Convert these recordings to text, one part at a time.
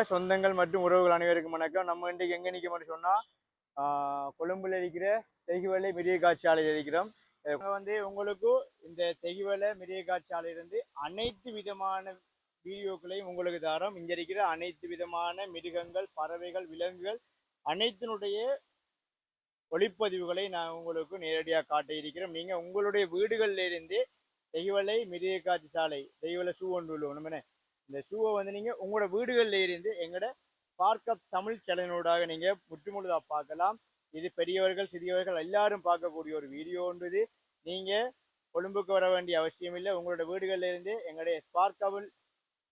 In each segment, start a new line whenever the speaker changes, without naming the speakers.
சொந்தங்கள் மற்றும் உறவுகள் அனைவருக்கும் வணக்கம். நம்ம இன்றைக்கு எங்கே நிற்க சொன்னால் கொழும்புல இருக்கிற தெகிவலை மிருக காட்சியாலையில் இருக்கிறோம். உங்களுக்கு இந்த தெகிவலை மிருக காட்சியாலையிலிருந்து அனைத்து விதமான வீடியோக்களையும் உங்களுக்கு தரோம். இங்கே இருக்கிற அனைத்து விதமான மிருகங்கள், பறவைகள், விலங்குகள் அனைத்தினுடைய ஒளிப்பதிவுகளை நான் உங்களுக்கு நேரடியாக காட்ட இருக்கிறோம். நீங்கள் உங்களுடைய வீடுகளில் இருந்து தெகிவலை மிருக காட்சி சாலை, தெகிவலை ஷூ ஒன்று உள்ளோம். இந்த ஷூவை நீங்கள் உங்களோட வீடுகளில் இருந்து எங்களோட பார்க்க தமிழ் சேனலோடாக நீங்கள் முற்றுமுழுதாக பார்க்கலாம். இது பெரியவர்கள் சிறியவர்கள் எல்லாரும் பார்க்கக்கூடிய ஒரு வீடியோ ஒன்றுது. நீங்கள் கொழும்புக்கு வர வேண்டிய அவசியம் இல்லை. உங்களோட வீடுகளில் இருந்து எங்களுடைய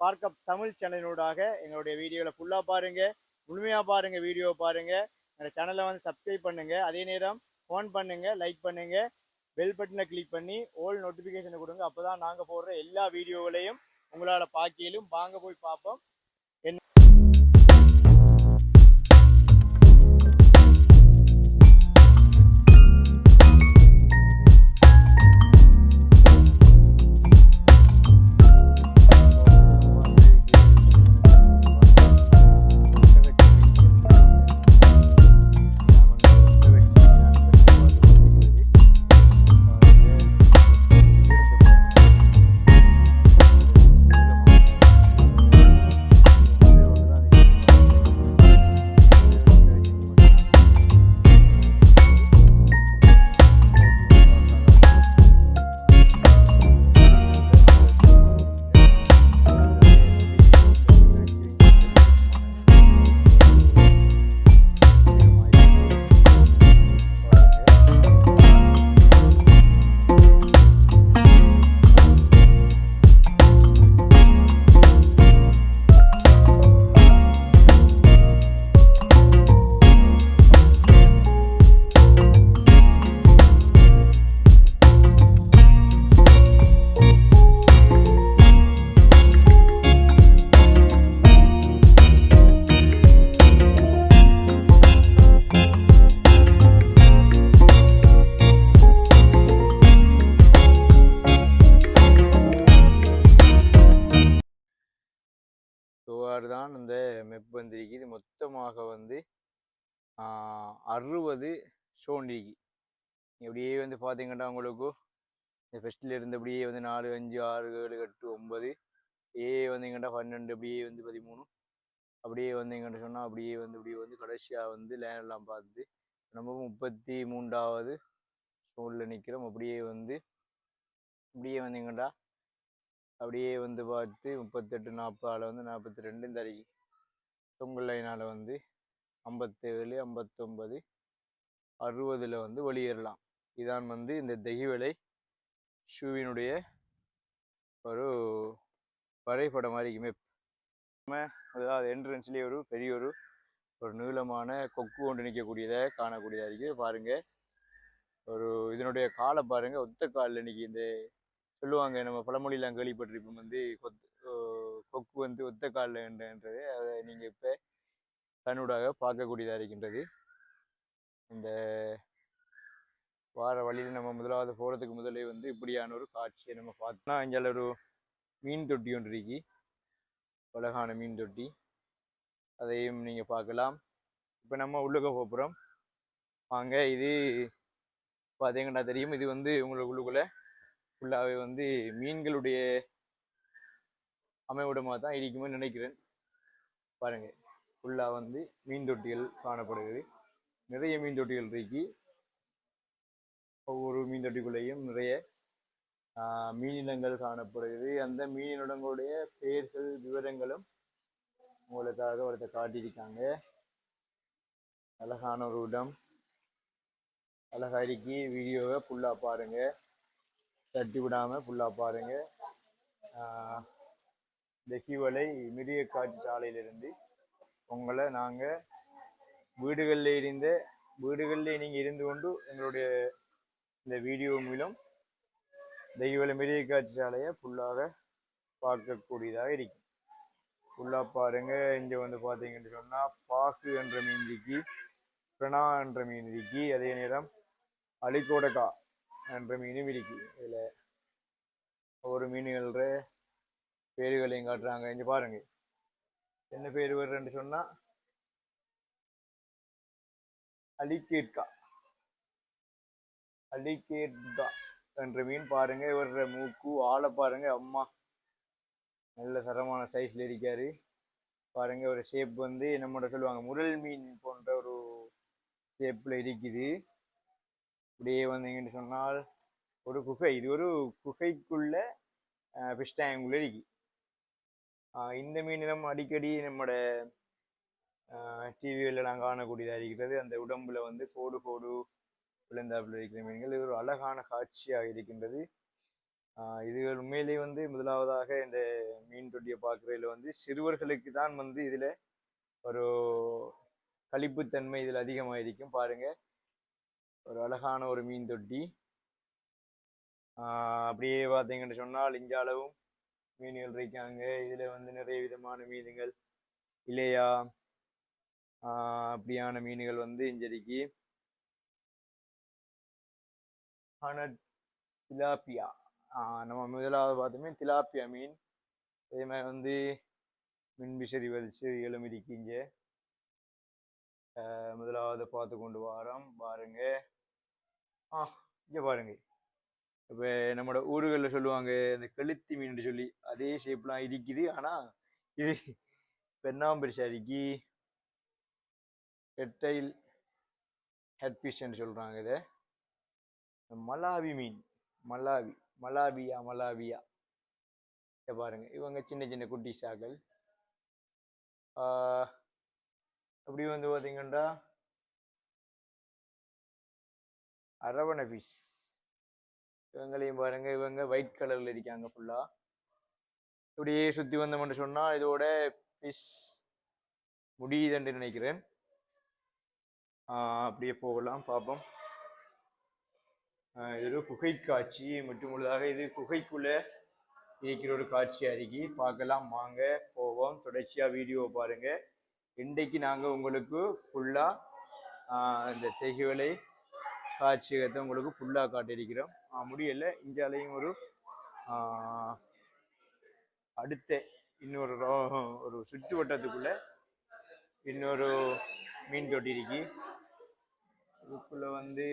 பார்க்க தமிழ் சேனலோடாக எங்களுடைய வீடியோவில் ஃபுல்லாக பாருங்கள், முழுமையாக பாருங்கள், வீடியோ பாருங்கள். எங்களோட சேனலை சப்ஸ்கிரைப் பண்ணுங்கள், அதே நேரம் ஃபோன் பண்ணுங்கள், லைக் பண்ணுங்கள், பெல் பட்டனை கிளிக் பண்ணி ஆல் நோட்டிஃபிகேஷனை கொடுங்க. அப்போ தான் நாங்கள் போடுற எல்லா வீடியோகளையும் உங்களால் பார்க்கலும். வாங்க போய் பார்ப்போம். தான் இந்த மெப் வந்திருக்கு. இது மொத்தமாக 60 ஷோண்டிக்கு. இப்படியே பார்த்தீங்கன்னா உங்களுக்கு இந்த ஃபெஸ்டில் இருந்து அப்படியே 4, 5, 6, 7, 8, 9 வந்தீங்கன்னா 12, அப்படியே 13, அப்படியே வந்தீங்கன்னு சொன்னால் அப்படியே இப்படியே கடைசியாக லேண்டெல்லாம் பார்த்து நம்ம 33வது ஷோனில் நிற்கிறோம். அப்படியே இப்படியே வந்தீங்கன்னா அப்படியே பார்த்து 38, 40, 42 இந்த அருகி தொங்கல் லைனால் 57, 59, 60 வெளியேறலாம். இதான் இந்த தெகிவலை ஷூவினுடைய ஒரு வரைபடம் மாதிரி மேப். அதாவது என்ட்ரன்ஸ்லேயே ஒரு பெரிய ஒரு நீளமான கொக்கு ஒன்று நிற்கக்கூடியதை காணக்கூடியதாக இருக்குது. பாருங்கள், ஒரு இதனுடைய காலை பாருங்கள், ஒத்த காலில் நிற்கி. இந்த சொல்லுவாங்க, நம்ம பழமொழியெல்லாம் கேள்விப்பட்டிருப்போம், கொக்கு ஒத்த காலில் என்றது. அதை நீங்கள் இப்போ கண்ணூடாக பார்க்கக்கூடியதாக இருக்கின்றது. இந்த வார வழியில் நம்ம முதலாவது போகிறதுக்கு முதலே இப்படியான ஒரு காட்சியை நம்ம பார்த்தோம்னா, இங்கே ஒரு மீன் தொட்டி ஒன்று இருக்கு, அழகான மீன் தொட்டி. அதையும் நீங்கள் பார்க்கலாம். இப்போ நம்ம உள்ளுக்க போகிறோம். வாங்க. இது பார்த்தீங்கன்னா தெரியும், இது உங்களுக்கு உள்ளுக்குள்ளே ஃபுல்லாகவே மீன்களுடைய அமைவிடமாக தான் இருக்குமே நினைக்கிறேன். பாருங்கள், ஃபுல்லாக மீன் தொட்டிகள் காணப்படுகிறது. நிறைய மீன் தொட்டிகள் இருக்கு. ஒவ்வொரு மீன் தொட்டிக்குள்ளேயும் நிறைய மீனினங்கள் காணப்படுகிறது. அந்த மீனினங்களுடைய பெயர்கள் விவரங்களும் உங்களுக்காக ஒருத்தர் காட்டியிருக்காங்க. அழகான ஒரு இடம், அழகா இருக்கி. வீடியோவை ஃபுல்லாக பாருங்கள், தட்டி விடாமல் ஃபுல்லாக பாருங்கள். தெகிவலை மிருக காட்சி சாலையிலிருந்து உங்களை நாங்கள் வீடுகளிலே நீங்கள் இருந்து கொண்டு எங்களுடைய இந்த வீடியோ மூலம் தெகிவலை மிருக காட்சி சாலையை ஃபுல்லாக பார்க்கக்கூடியதாக இருக்கும். ஃபுல்லாக பாருங்கள். இங்கே பார்த்தீங்கன்னு சொன்னால் பாக்கு என்ற மீன் இருக்கு, பிரணா என்ற மீன் இருக்கு, அதே நேரம் அலிகோடகா என்ற மீனும் இருக்கு. இதில் ஒவ்வொரு மீன்கள பேர்களையும் காட்டுறாங்க. இங்கே பாருங்க, என்ன பேர் வருன்னு சொன்னா அலிகேட்கா. அலிகேட்கா என்ற மீன் பாருங்க. இவர மூக்கு ஆளை பாருங்க, அம்மா நல்ல தரமான சைஸ்ல இருக்காரு பாருங்க. ஒரு ஷேப் வந்து நம்மட சொல்லுவாங்க முரல் மீன் போன்ற ஒரு ஷேப்ல இருக்குது. இப்படியே வந்தீங்கன்னு சொன்னால் ஒரு குகை, இது ஒரு குகைக்குள்ள ஃபிஷ் டேங்குள்ள இருக்கு. இந்த மீன் நம்ம அடிக்கடி நம்மட டிவியில நாங்கள் காணக்கூடியதாக இருக்கிறது. அந்த உடம்புல வந்து கோடு கோடு விழுந்தாப்புல இருக்கிற மீன்கள். இது ஒரு அழகான காட்சியாக இருக்கின்றது. இது உண்மையிலேயே வந்து முதலாவதாக இந்த மீன் தொட்டியை பார்க்குறதுல வந்து சிறுவர்களுக்கு தான் வந்து இதுல ஒரு களிப்புத்தன்மை இதில் அதிகமாக இருக்கும் பாருங்க. ஒரு அழகான ஒரு மீன் தொட்டி. அப்படியே பார்த்தீங்கன்னு சொன்னால் இங்க அளவும் மீன்கள் இருக்காங்க. இதுல வந்து நிறைய விதமான மீன்கள் இல்லையா, அப்படியான மீன்கள் வந்து இஞ்சரிக்கு. ஆனால் திலாப்பியா, நம்ம முதலாவது பார்த்தோமே திலாப்பியா மீன். அதே மாதிரி வந்து மின்விசிறி வரிசைகளும் இருக்கீங்க. முதலாவது பார்த்து கொண்டு வரோம் பாருங்க. இங்க பாருங்க, இப்போ நம்மளோட ஊர்களில் சொல்லுவாங்க இந்த கெளுத்தி மீன் சொல்லி, அதே ஷேப்லாம் இருக்குது. ஆனா இது பெண்ணாம்பரிசா இருக்கி ஹெட்டைல் ஹெட்பிஷ்ன்னு சொல்றாங்க. இதை மலாவி மீன், மலாவியா பாருங்க. இவங்க சின்ன சின்ன குட்டி சாக்கள். அப்படி வந்து பார்த்தீங்கன்னா அரவண ஃபிஷ், இவங்களையும் பாருங்க. இவங்க ஒயிட் கலர்ல இருக்காங்க ஃபுல்லா. இப்படியே சுத்தி வந்தோம்னு சொன்னா இதோட ஃபிஷ் முடியுதுன்னு நினைக்கிறேன். அப்படியே போகலாம், பார்ப்போம். இது ஒரு குகை காட்சி, மற்றும் முழுதாக இது குகைக்குள்ள இருக்கிற ஒரு காட்சி அருகி பார்க்கலாம். வாங்க போவோம், தொடர்ச்சியா வீடியோ பாருங்க. இன்றைக்கு நாங்க உங்களுக்கு ஃபுல்லா இந்த தகவலை காட்சியகத்தை உங்களுக்கு ஃபுல்லா காட்டியிருக்கிறோம். முடியல இந்தியாலையும் ஒரு அடுத்த இன்னொரு ஒரு சுற்று வட்டத்துக்குள்ள இன்னொரு மீன் தொட்டி இருக்கு. இதுக்குள்ள வந்து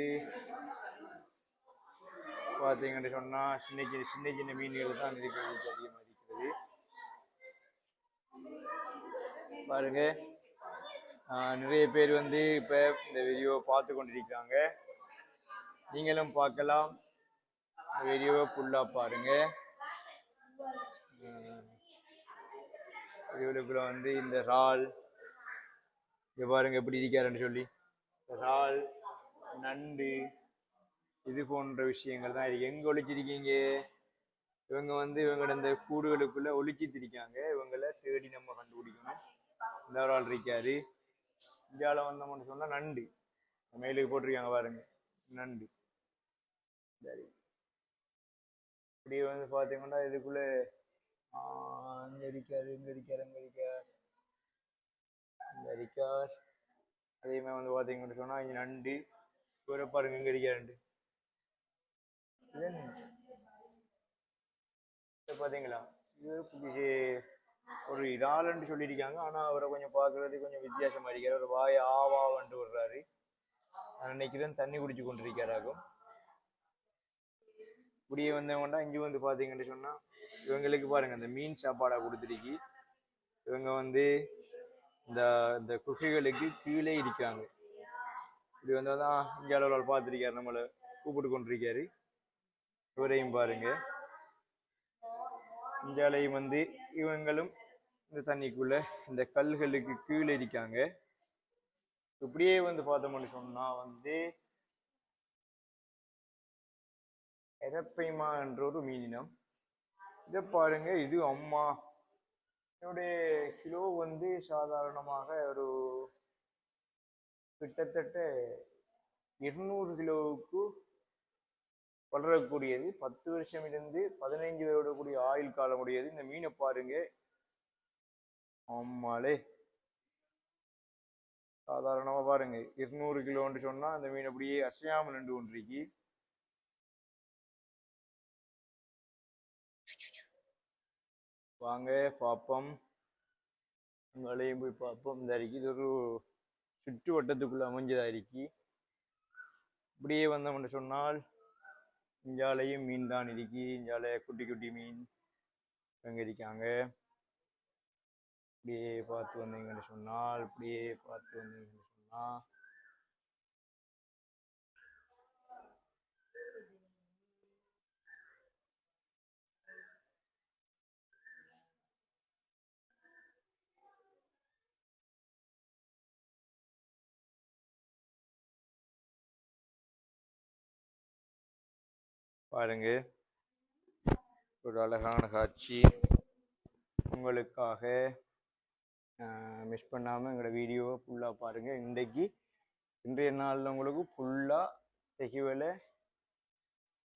பார்த்தீங்கன்னு சொன்னா சின்ன சின்ன மீன்கள் தான் இருக்கிறது, அதிகமாக இருக்கிறது பாருங்க. நிறைய பேர் வந்து இப்ப இந்த வீடியோ பார்த்து கொண்டிருக்காங்க. நீங்களும் பார்க்கலாம், வீடியோவை ஃபுல்லா பாருங்க. வீடியோக்குள்ள வந்து இந்த இறால் இங்க பாருங்க எப்படி இருக்காருன்னு சொல்லி, இறால் நண்டு இது போன்ற விஷயங்கள் தான் இருக்கு. எங்க ஒழிச்சிருக்கீங்க? இவங்க வந்து இவங்களோட இந்த கூடுகளுக்குள்ள ஒழிச்சிருக்காங்க. இவங்களை தேடி நம்ம கண்டுபிடிக்கணும். இந்த ஒரு ஆள் இருக்காரு. இந்தியாவில வந்தோம்னு சொன்னா நண்டு மேலுக்கு போட்டிருக்காங்க பாருங்க, நண்டு. சரி, இப்படி வந்து பாத்தீங்கன்னா இதுக்குள்ள இங்க இருக்காரு, இங்க இருக்காரு, இங்க இருக்கார், இங்க இருக்கார். அதே மாதிரி வந்து பாத்தீங்கன்னு சொன்னா இங்க நண்டு இவரை பாருங்க, இங்க இருக்காரு. பாத்தீங்களா, இது ஒரு இறால்னு சொல்லியிருக்காங்க. ஆனா அவரை கொஞ்சம் பாக்குறது கொஞ்சம் வித்தியாசமா இருக்காரு. ஒரு வாய் ஆவான்ட்டு விடுறாரு. நான் நினைக்கிறேன் தண்ணி குடிச்சு கொண்டிருக்காராகும். இப்படியே வந்தவங்கண்டா இங்க வந்து பாத்தீங்கன்னு சொன்னா இவங்களுக்கு பாருங்க இந்த மீன் சாப்பாடா கொடுத்துருக்கு. இவங்க வந்து இந்த இந்த குகைகளுக்கு கீழே இருக்காங்க. இப்படி வந்தாதான் இங்க அளவில் பார்த்துருக்காரு, நம்மளை கூப்பிட்டு கொண்டிருக்காரு. இவரையும் பாருங்க. இந்தியாலையும் வந்து இவங்களும் இந்த தண்ணிக்குள்ள இந்த கல்களுக்கு கீழே இருக்காங்க. இப்படியே வந்து பார்த்தோம்னு சொன்னா வந்து எரப்பைமா என்ற ஒரு மீனினம். இதை பாருங்க, இது அம்மா. என்னுடைய கிலோ வந்து சாதாரணமாக ஒரு கிட்டத்தட்ட 200 கிலோவுக்கு வளரக்கூடியது. 10 வருஷம் இருந்து 15 வருடக்கூடிய ஆயுள் காலம் உடையது. இந்த மீனை பாருங்க, ஆமாலே சாதாரணமா பாருங்க 200 கிலோன்னு சொன்னா அந்த மீன் அப்படியே அசையாமல் நின்று கொண்டிருக்கு. வாங்க பாப்போம். உங்களையும் போய் பார்ப்போம். இந்த அறிக்கை இது ஒரு சுற்று வட்டத்துக்குள்ள அமைஞ்சதா இருக்கி. இப்படியே வந்தோம்னு சொன்னால் இஞ்சாலையும் மீன் தான் இருக்கி. இஞ்சால குட்டி குட்டி மீன் அங்கே இருக்காங்க. இப்படியே பார்த்து வந்தீங்கன்னு சொன்னால் இப்படியே பார்த்து வந்தீங்கன்னு சொன்னால் பாருங்க, ஒரு அழகான காட்சி உங்களுக்காக. மிஸ் பண்ணாமல் எங்களோட வீடியோவை ஃபுல்லாக பாருங்கள். இன்றைய நாளில் உங்களுக்கு ஃபுல்லாக தகவலை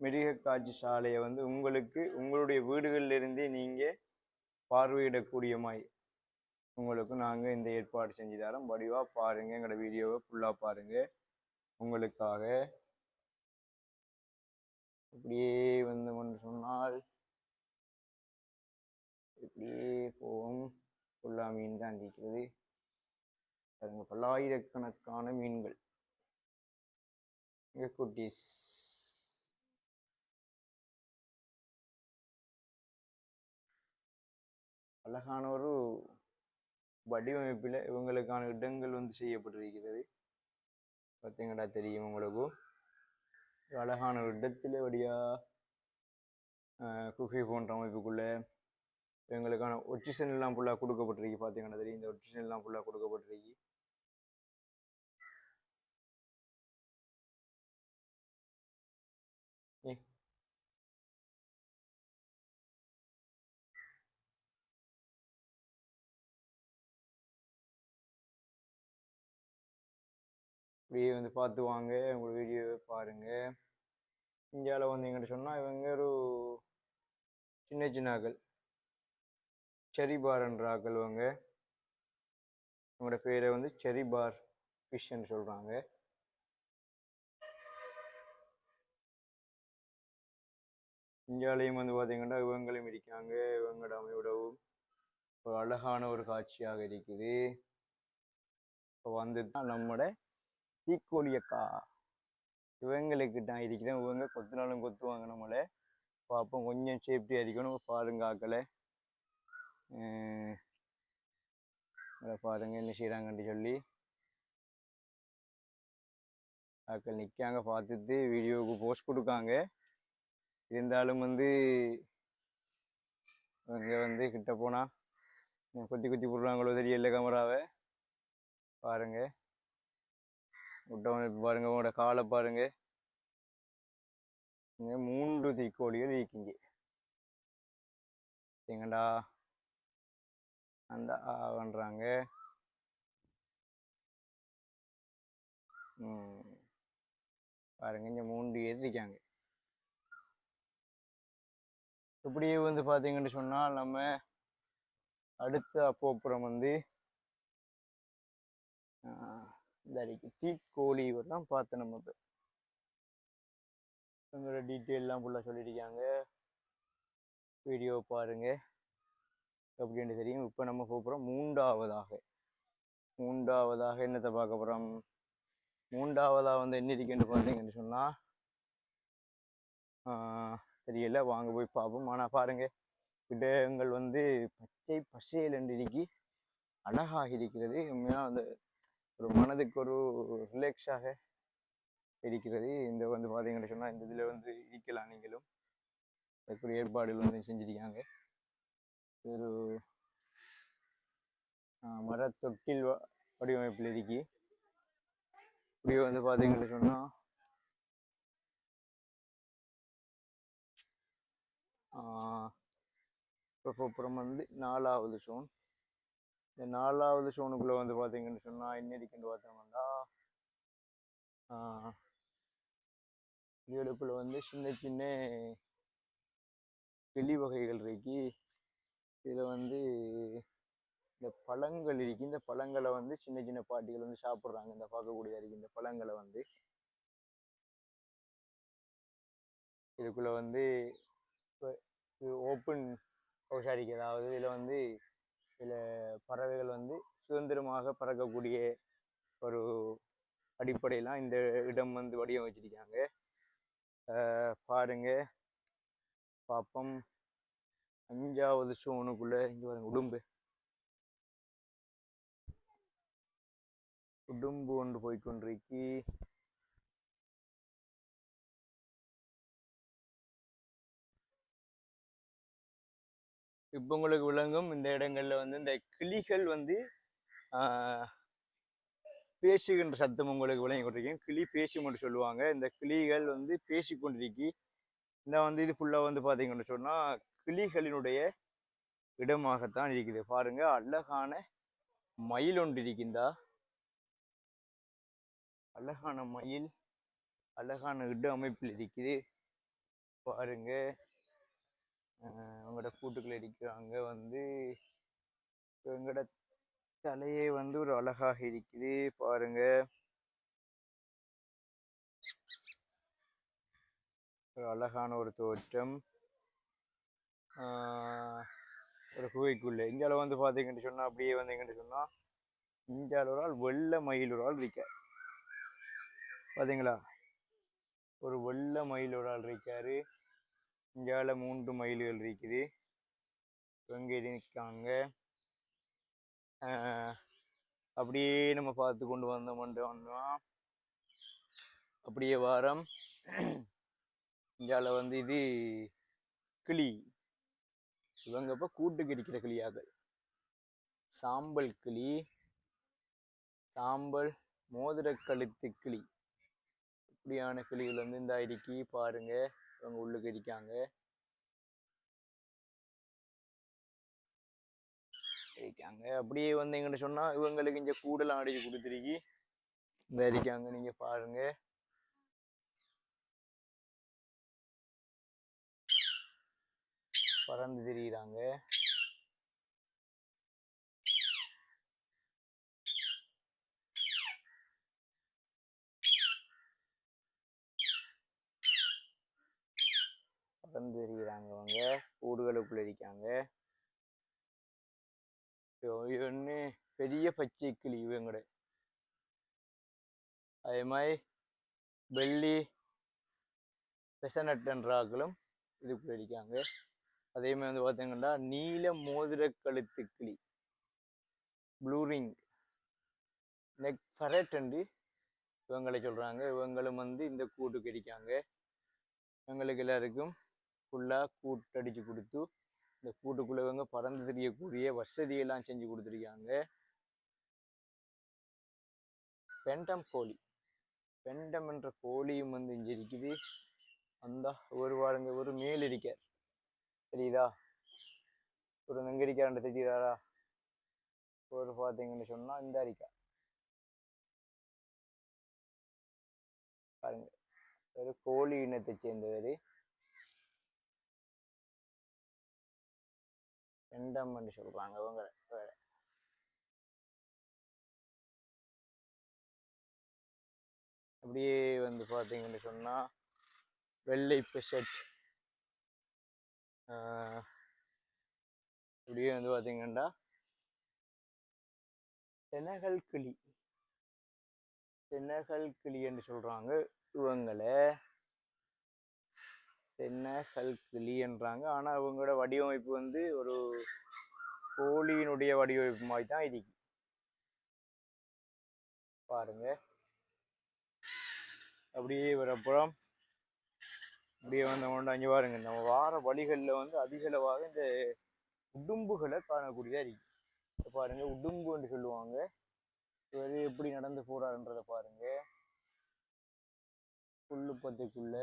மிருக காட்சி சாலையை வந்து உங்களுக்கு உங்களுடைய வீடுகளிலிருந்தே நீங்கள் பார்வையிடக்கூடியமாய் உங்களுக்கு நாங்கள் இந்த ஏற்பாடு செஞ்சு தரோம். வடிவாக பாருங்கள், எங்களோட வீடியோவை ஃபுல்லாக பாருங்கள் உங்களுக்காக. இப்படியே வந்தோம்னு சொன்னால் இப்படியே போவோம். ஃபுல்லாக மீன் தான் இருக்கிறது. பாருங்க, பல்லாயிரக்கணக்கான மீன்கள். குட்டீஸ் அழகான ஒரு வடிவமைப்பில் இவங்களுக்கான இடங்கள் வந்து செய்யப்பட்டிருக்கிறது. பார்த்தீங்கடா தெரியும் உங்களுக்கு. அழகான ஒரு இடத்துல வழியா குகை போன்ற அமைப்புக்குள்ள இவங்களுக்கான ஒட்சிஷன் எல்லாம் ஃபுல்லாக கொடுக்கப்பட்டிருக்கு. பார்த்தீங்கன்னா தெரியும், இந்த ஒட்சிஷன் எல்லாம் ஃபுல்லாக கொடுக்கப்பட்டிருக்கு. இப்படியே வந்து பார்த்து வாங்க, உங்கள் வீடியோவை பாருங்கள். இந்தியாவில் வந்து எங்கிட்ட சொன்னால் இவங்க ஒரு சின்ன சின்ன ஆக்கள், செரி பார்ன்ற ஆக்கள். இவங்க அவங்களோட பேரை வந்து செரி பார் ஃபிஷ்ன்னு சொல்கிறாங்க. இந்தியாவிலையும் வந்து பார்த்தீங்கன்னா இவங்களும் இருக்காங்க. இவங்களோட அமைவிடவும் ஒரு அழகான ஒரு காட்சியாக இருக்குது. இப்போ வந்து தான் நம்மளோட தீக்கோழியக்கா இவங்களுக்கு தான் இருக்கிறேன். இவங்க கொத்துனாலும் கொத்துவாங்க நம்மளை. பார்ப்போம், கொஞ்சம் சேஃப்டியாக இருக்கணும். பாருங்க ஆக்களை, பாருங்க என்ன செய்கிறாங்கன்னு சொல்லி. ஆக்கள் நிற்காங்க, பார்த்துட்டு வீடியோவுக்கு போஸ்ட் கொடுக்காங்க. இருந்தாலும் வந்து இங்கே வந்து கிட்ட போனால் கொத்தி கொத்தி போடுறாங்களோ தெரியல கேமராவை. பாருங்க, விட்டவனை பாருங்க, உங்களோட காலை பாருங்க. இங்கே 3 தீக்கோழிகள் இருக்கீங்க. சரிங்கடா, அந்த பண்றாங்க. பாருங்க, இங்கே 3 பேர் இருக்காங்க. இப்படியே வந்து பார்த்தீங்கன்னு சொன்னால் நம்ம அடுத்த அப்போப்புறம் வந்து இந்த தீக்கோழி தான் பார்த்தோம். நம்ம இப்போ உங்களோட டீட்டெயிலாம் ஃபுல்லாக சொல்லியிருக்காங்க. வீடியோ பாருங்க அப்படின்னு தெரியும். இப்போ நம்ம போகிறோம் மூன்றாவதாக என்னத்தை பார்க்க போகிறோம். மூன்றாவதாக வந்து என்ன இருக்குன்னு பார்த்தீங்கன்னு சொன்னால் தெரியல, வாங்க போய் பார்ப்போம். ஆனால் பாருங்க, இடங்கள் வந்து பச்சை பசேல் என்று அழகாக இருக்கிறது. உண்மையாக அந்த ஒரு மனதுக்கு ஒரு ரிலாக்ஸாக இருக்கிறது. இந்த வந்து பார்த்தீங்கன்னு சொன்னால் இந்த இதில் வந்து இருக்கலாம். நீங்களும் அதுக்குரிய ஏற்பாடுகள் வந்து செஞ்சிருக்காங்க. ஒரு மரத்தொட்டில் வடிவமைப்பில் இருக்கி. இப்படியே வந்து பார்த்தீங்கன்னு சொன்னால் அப்புறம் வந்து 4வது சோன். இந்த 4வது சோனுக்குள்ளே வந்து பார்த்தீங்கன்னு சொன்னால் என்ன இருக்குன்னு பார்த்தோம்னா இதுகளுக்குள்ள வந்து சின்ன சின்ன கிளி வகைகள் இருக்கு. இதில் வந்து இந்த பழங்கள் இருக்கு. இந்த பழங்களை வந்து சின்ன சின்ன பாட்டிகள் வந்து சாப்பிட்றாங்க. இந்த பார்க்கக்கூடிய இருக்கு. இந்த பழங்களை வந்து இதுக்குள்ள வந்து ஓப்பன் ஹவுஸாக இருக்குது. அதாவது இதில் வந்து சில பறவைகள் வந்து சுதந்திரமாக பறக்கக்கூடிய ஒரு அடிப்படையெல்லாம் இந்த இடம் வந்து வடிவமைச்சிருக்காங்க. பாருங்க பாப்பம் 5வது சோனுக்குள்ள இங்க பாருங்க உடும்பு ஒன்று போய்கொண்டிருக்கு. இப்போ உங்களுக்கு விளங்கும் இந்த இடங்கள்ல வந்து இந்த கிளிகள் வந்து பேசுகின்ற சத்தம் உங்களுக்கு விளங்கி கொண்டிருக்கேன். கிளி பேசும் என்று சொல்லுவாங்க. இந்த கிளிகள் வந்து பேசி கொண்டிருக்கு. இந்த வந்து இது ஃபுல்லாக வந்து பார்த்தீங்கன்னு சொன்னால் கிளிகளினுடைய இடமாகத்தான் இருக்குது. பாருங்க அழகான மயில் ஒன்று இருக்கின்றா. அழகான மயில் அழகான இட அமைப்பில் இருக்குது. பாருங்க அவங்களோட கூட்டுக்குள்ள இருக்கிறாங்க. வந்து எங்களோட தலையே வந்து ஒரு அழகாக இருக்குது. பாருங்க ஒரு அழகான ஒரு தோற்றம். ஒரு குகைக்குள்ள இந்தியால வந்து பார்த்தீங்கன்னு சொன்னா அப்படியே வந்தீங்கன்னு சொன்னா இந்தியாவில் ஒரு ஆள் வெள்ளை மயில் ஒரு ஆள் இருக்கார். பார்த்தீங்களா ஒரு வெள்ளை மயில் ஒரு ஆள் இருக்காரு. இந்தியாவில் 3 மயில்கள் இருக்குது. எங்கே நிற்காங்க. அப்படியே நம்ம பார்த்து கொண்டு வந்தோம்னா அப்படியே வாரம் இந்தியாவில் வந்து இது கிளி. இவங்க இப்போ கூட்டுக்கு இருக்கிற கிளியாக்கள். சாம்பல் கிளி, சாம்பல் மோதிர கழுத்து கிளி, இப்படியான கிளிகள் வந்து இந்த அடிக்கி பாருங்க இவங்க உள்ளுக்கு இருக்காங்க. அப்படியே வந்து எங்கன்னு சொன்னா இவங்களுக்கு இங்க கூடலாம் அடிச்சு கொடுத்துருக்கி இந்த இருக்காங்க. நீங்க பாருங்க பறந்து திரியிறாங்க. பறந்து திரியிறாங்க. அவங்க கூடுகளுக்குள்ள இருக்காங்க. ஒன்று பெரிய பச்சை கிளி இவங்கட. அதே மாதிரி வெள்ளி பெசனட்டன்றாக்களும் இதுக்குள்ள இருக்காங்க. அதே மாதிரி வந்து பார்த்தீங்கன்னா நீல மோதிர கழுத்து கிளி, ப்ளூரிங் நெக் ஃபரெட் என்று இவங்களை சொல்றாங்க. இவங்களும் வந்து இந்த கூட்டுக்கு இருக்காங்க. இவங்களுக்கு எல்லாருக்கும் ஃபுல்லாக கூட்டடிச்சு கொடுத்து இந்த கூட்டுக்குள்ள இவங்க பறந்து தெரியக்கூடிய வசதியெல்லாம் செஞ்சு கொடுத்துருக்காங்க. பெண்டம் கோழி, பெண்டம் என்ற கோழியும் வந்து இங்கே இருக்குது. அந்த ஒரு வாருங்க ஒரு மேல் இருக்கார் தெரியுதா. ஒரு எங்க இருக்காருன்னு தெரியுதாரா. ஒரு பார்த்தீங்கன்னு சொன்னா இந்த அரிக்கா பாருங்க. ஒரு கோழி இனத்தை சேர்ந்தவர். பெண்டம் என்று சொல்றாங்க அவங்க. அப்படியே வந்து பார்த்தீங்கன்னு சொன்னா வெள்ளை பெசட், அப்படியே வந்து பார்த்தீங்கன்னா செனகல் கிளி, செனகல் கிளி என்று சொல்றாங்க இவங்களை. செனகல் கிளி என்றாங்க. ஆனா அவங்களோட வடிவமைப்பு வந்து ஒரு கோழியினுடைய வடிவமைப்பு மாதிரி தான் இருக்கு. பாருங்க அப்படியே வரப்புறம் அப்படியே வந்தவங்க அங்கே பாருங்க. நம்ம வார வழிகளில் வந்து அதிகளவாக இந்த உடும்புகளை காணக்கூடியதா இருக்கு. பாருங்க உடும்புன்னு சொல்லுவாங்க. இவர் எப்படி நடந்து போறாருன்றத பாருங்க. புல்லுப்பத்துக்குள்ள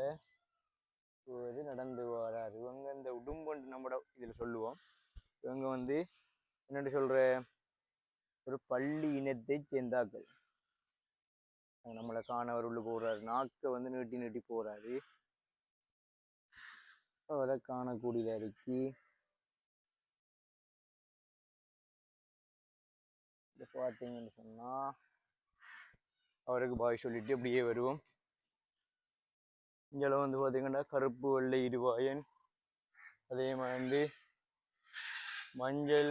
இவர் நடந்து வராரு. இவங்க இந்த உடும்புன்னு நம்ம இதுல சொல்லுவோம். இவங்க வந்து என்னென்னு சொல்ற ஒரு பள்ளி இனத்தை சேர்ந்தாக்கள். நம்மளை காண அவர் உள்ள போறாரு. நாக்கை வந்து நீட்டி நீட்டி போறாரு. அவரை காணக்கூடியதா இருக்கு. இதை பார்த்தீங்கன்னு சொன்னா அவருக்கு பாய் சொல்லிட்டு அப்படியே வருவோம். இங்கே வந்து பார்த்தீங்கன்னா கருப்பு வெள்ளை இருவாயன், அதே மாதிரி வந்து மஞ்சள்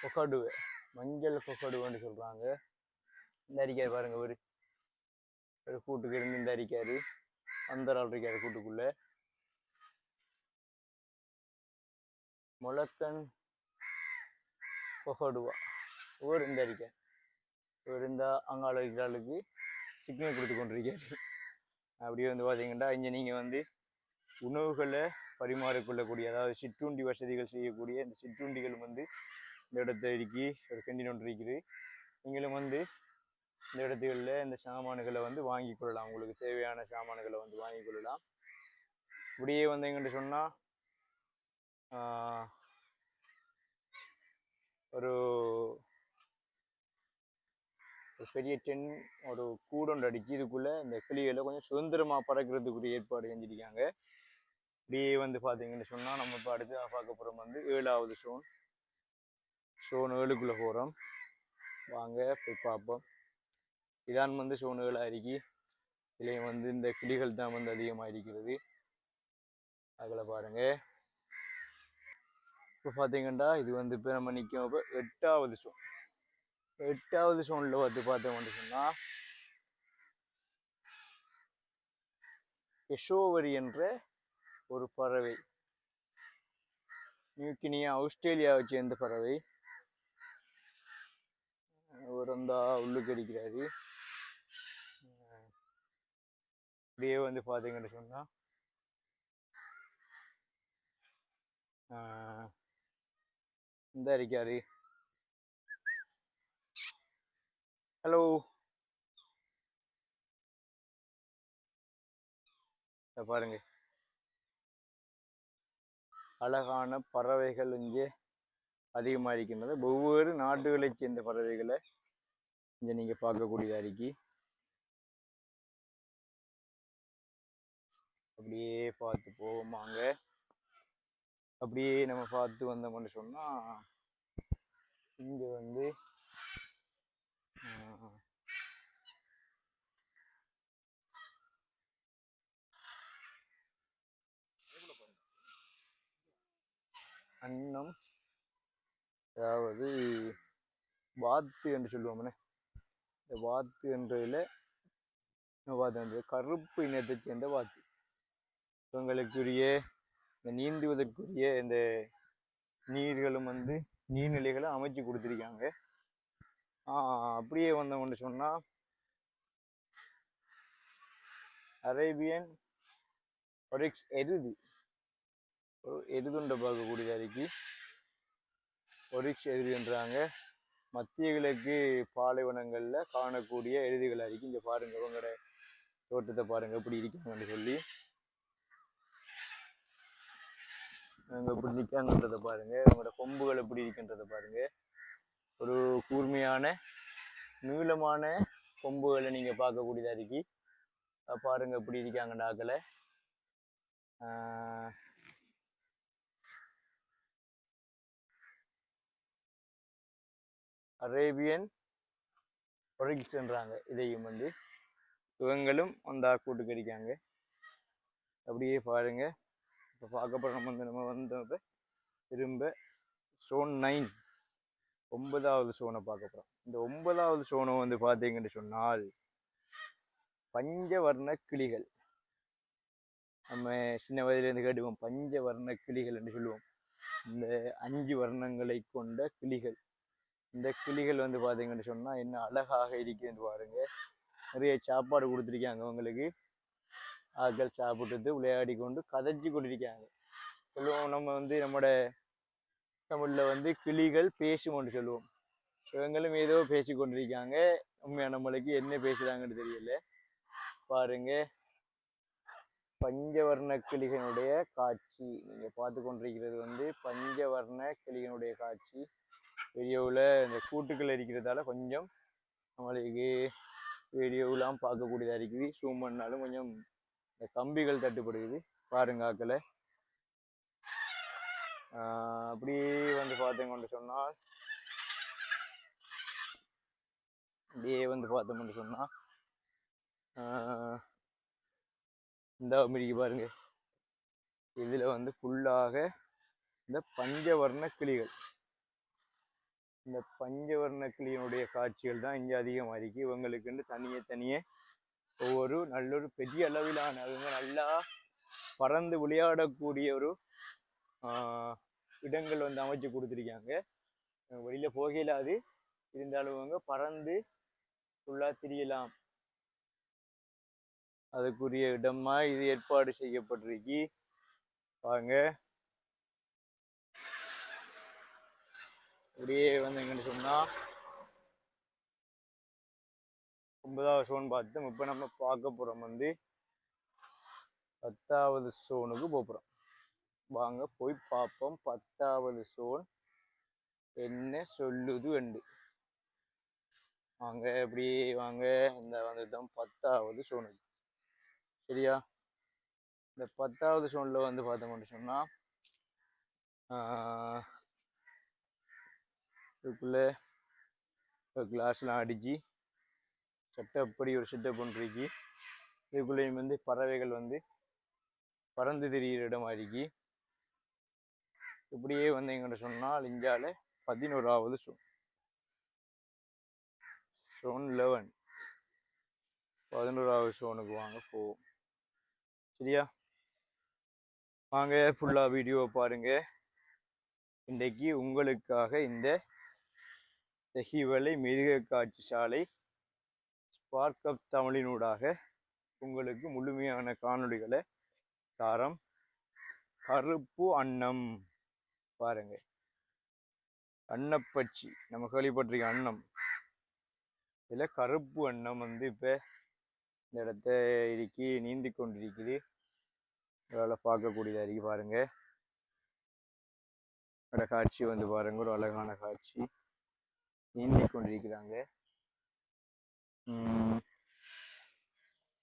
கொக்கடுவை, மஞ்சள் கொக்கடுவைன்னு சொல்றாங்க. இந்த அரிக்காரு பாருங்க, ஒரு கூட்டுக்கு இருந்து இந்த அரிக்காரு அந்த ஆள் இருக்காரு கூட்டுக்குள்ள. முளக்கன் கொக்கடுவா ஒரு இந்த அரிக்கார், ஒரு இந்த அங்காள இருக்கிறாளுக்கு சிக்னல் கொடுத்து கொண்டிருக்காரு. அப்படியே வந்து பார்த்தீங்கன்னா இங்கே நீங்கள் வந்து உணவுகளை பரிமாறிக்கொள்ளக்கூடிய, அதாவது சிற்றுண்டி வசதிகள் செய்யக்கூடிய இந்த சிற்றுண்டிகள் வந்து இந்த இடத்த இருக்கி ஒரு கேண்டீன் ஒன்று இருக்குது. நீங்களும் வந்து இந்த இடத்துகளில் இந்த சாமான்களை வந்து வாங்கி கொள்ளலாம். உங்களுக்கு தேவையான சாமான்களை வந்து வாங்கி கொள்ளலாம். இப்படியே வந்து எங்கிட்ட சொன்னால் ஒரு பெரிய ஒரு கூடொண்டு அடிச்சு இதுக்குள்ளே இந்த கிளிகளை கொஞ்சம் சுதந்திரமாக பறக்கிறதுக்குரிய ஏற்பாடு செஞ்சுருக்காங்க. இப்படியே வந்து பார்த்தீங்கன்னு சொன்னால் நம்ம இப்போ அடுத்து பார்க்க போகிறோம் வந்து 7வது ஸோன் 7க்குள்ளே போகிறோம். வாங்க போய் பார்ப்போம். இதான் வந்து ஸோன் 7 இருக்கி. இதுலேயும் வந்து இந்த கிளிகள் தான் வந்து அதிகமாக இருக்கிறது. அதில் பாருங்க. இப்போ பார்த்தீங்கன்னா இது வந்து இப்போ நம்ம நிற்கும் இப்போ 8வது ஸோன். 8வது ஸோனில் வந்து பார்த்தோம்னு சொன்னால் எஷோவரி என்ற ஒரு பறவை, நியூகினியா ஆஸ்திரேலியாவை சேர்ந்த பறவை. ஒரு அந்த உள்ளுக்கு அடிக்கிறாரு. இப்படியே வந்து பார்த்தீங்கன்னு சொன்னால் இந்த அடிக்காரு. ஹலோ, பாருங்க அழகான பறவைகள் இங்கே அதிகமாக இருக்கின்றது. ஒவ்வொரு நாடுகளை சேர்ந்த பறவைகளை இங்கே நீங்கள் பார்க்கக்கூடிய அறிக்கை. அப்படியே பார்த்து போவோமாங்க. அப்படியே நம்ம பார்த்து வந்தோம்னு சொன்னால் இங்கே வந்து அன்னம், அதாவது வாத்து என்று சொல்லுவோம்னே, இந்த வாத்து என்றதில் வாத்து கருப்பு இனத்தை சேர்ந்த வாத்து. இவங்களுக்குரிய இந்த நீந்துவதற்குரிய இந்த நீர்களும் வந்து நீர்நிலைகளை அமைச்சு கொடுத்துருக்காங்க. அப்படியே வந்தோம்னு சொன்னால் அரேபியன் ஒரிக்ஸ் எருது, ஒரு எருதுண்டை பார்க்கக்கூடிய அறிக்கை. ஒரிக்ஸ் எருதுன்றாங்க. மத்திய கிழக்கு பாலைவனங்களில் காணக்கூடிய எருதுகள் அறிக்கை. இங்கே பாருங்க, உங்களோட தோட்டத்தை பாருங்க எப்படி இருக்காங்கன்னு சொல்லி. அங்கே எப்படி நிற்காங்கன்றதை பாருங்க, உங்களோட கொம்புகள் எப்படி இருக்கின்றதை பாருங்க. ஒரு கூர்மையான நீளமான கொம்புகளை நீங்கள் பார்க்கக்கூடியதா இருக்கி. பாருங்க எப்படி இருக்காங்க டாக்களை. அரேபியன் ஒரிக்ஸ்ன்றாங்க. இதையும் வந்து இவங்களும் அந்த கூட்டுக்கு அடிக்காங்க. அப்படியே பாருங்க. இப்போ பார்க்க போகிறோம் வந்து நம்ம வந்து திரும்ப ஸோன் 9 9வது ஸோனை பார்க்க போகிறோம். இந்த 9வது ஸோனை வந்து பார்த்தீங்கன்னு சொன்னால் பஞ்சவர்ண கிளிகள். நம்ம சின்ன வயதிலேருந்து கேட்டுவோம் பஞ்சவர்ண கிளிகள் என்று சொல்லுவோம். இந்த 5 வர்ணங்களை கொண்ட கிளிகள். இந்த கிளிகள் வந்து பார்த்தீங்கன்னு சொன்னால் என்ன அழகாக இருக்குதுன்னு பாருங்க. நிறைய சாப்பாடு கொடுத்துருக்காங்க அவங்களுக்கு. ஆட்கள் சாப்பிட்டு விளையாடி கொண்டு கதைச்சி கொண்டிருக்காங்க. சொல்லுவோம் நம்ம வந்து நம்மளோட தமிழில் வந்து கிளிகள் பேசுவோம்னு சொல்லுவோம். இவங்களும் ஏதோ பேசி கொண்டிருக்காங்க. உண்மையாக நம்மளுக்கு என்ன பேசுகிறாங்கன்னு தெரியல. பாருங்க, பஞ்சவர்ண கிளிகளுடைய காட்சி நீங்கள் பார்த்து கொண்டிருக்கிறது வந்து பஞ்சவர்ண கிளிகளுடைய காட்சி. வீடியோவில் இந்த கூட்டுக்கள் இருக்கிறதால கொஞ்சம் நம்மளுக்கு வீடியோவெலாம் பார்க்கக்கூடியதாக இருக்குது. ஜூம் பண்ணாலும் கொஞ்சம் இந்த கம்பிகள் தட்டுப்படுது. பாருங்க ஆக்களை. அப்படியே வந்து பார்த்தீங்கன்னு சொன்னால் அப்படியே வந்து பார்த்தோம்னு சொன்னால் இந்த அமெரிக்கா பாருங்க. இதில் வந்து ஃபுல்லாக இந்த பஞ்சவர்ண கிளிகள். இந்த பஞ்சவர்ண கிளியினுடைய காட்சிகள் தான் இங்கே அதிகமாக இருக்கு. இவங்களுக்குன்னு தனியே தனியே ஒவ்வொரு நல்லொரு பெரிய அளவிலான அவங்க நல்லா பறந்து விளையாடக்கூடிய ஒரு இடங்கள் வந்து அமைச்சு கொடுத்துருக்காங்க. வெளியில போகலாது, இருந்தாலும் அவங்க பறந்து ஃபுல்லா திரியலாம். அதுக்குரிய இடமா இது ஏற்பாடு செய்யப்பட்டிருக்கு. வாங்க அப்படியே வந்து எங்கன்னு சொன்னா 9வது சோன் பார்த்து இப்போ நம்ம பார்க்க போறோம் வந்து 10வது சோனுக்கு போகிறோம். வாங்க போய் பார்ப்போம் 10வது சோன் என்ன சொல்லுது என்று. வாங்க அப்படியே வாங்க. இந்த வந்துதான் 10வது சோனுக்கு. சரியா? இந்த 10வது சோன்ல வந்து பார்த்தோம்னு சொன்னா இதுக்குள்ள கிளாஸ்லாம் அடிச்சு சட்டப்படி ஒரு செட்டப் பண்ணிருக்கு. இதுக்குள்ளேயும் வந்து பறவைகள் வந்து பறந்து திரிகிற இடமா இருக்கு. இப்படியே வந்து எங்கிட்ட சொன்னால் இந்தியாவில் 11வது சோன் 11 11வது சோனுக்கு வாங்க போவோம். சரியா? வாங்க ஃபுல்லா வீடியோ பாருங்க. இன்றைக்கு உங்களுக்காக இந்த தெஹிவலை மிருக காட்சி சாலை ஸ்பார்க் அப் தமிழினூடாக உங்களுக்கு முழுமையான காணொளிகளை தாரம். கருப்பு அன்னம் பாருங்க, அன்னப்பட்சி நம்ம கேள்விப்பட்டிருக்க அன்னம். இதுல கருப்பு அன்னம் வந்து இப்ப இந்த இடத்த இறுக்கி நீந்தி கொண்டிருக்குது. அதெல்லாம் பார்க்கக்கூடியதா இருக்கு. பாருங்க அந்த காட்சி வந்து பாருங்க, ஒரு அழகான காட்சி. நீந்தி கொண்டிருக்கிறாங்க.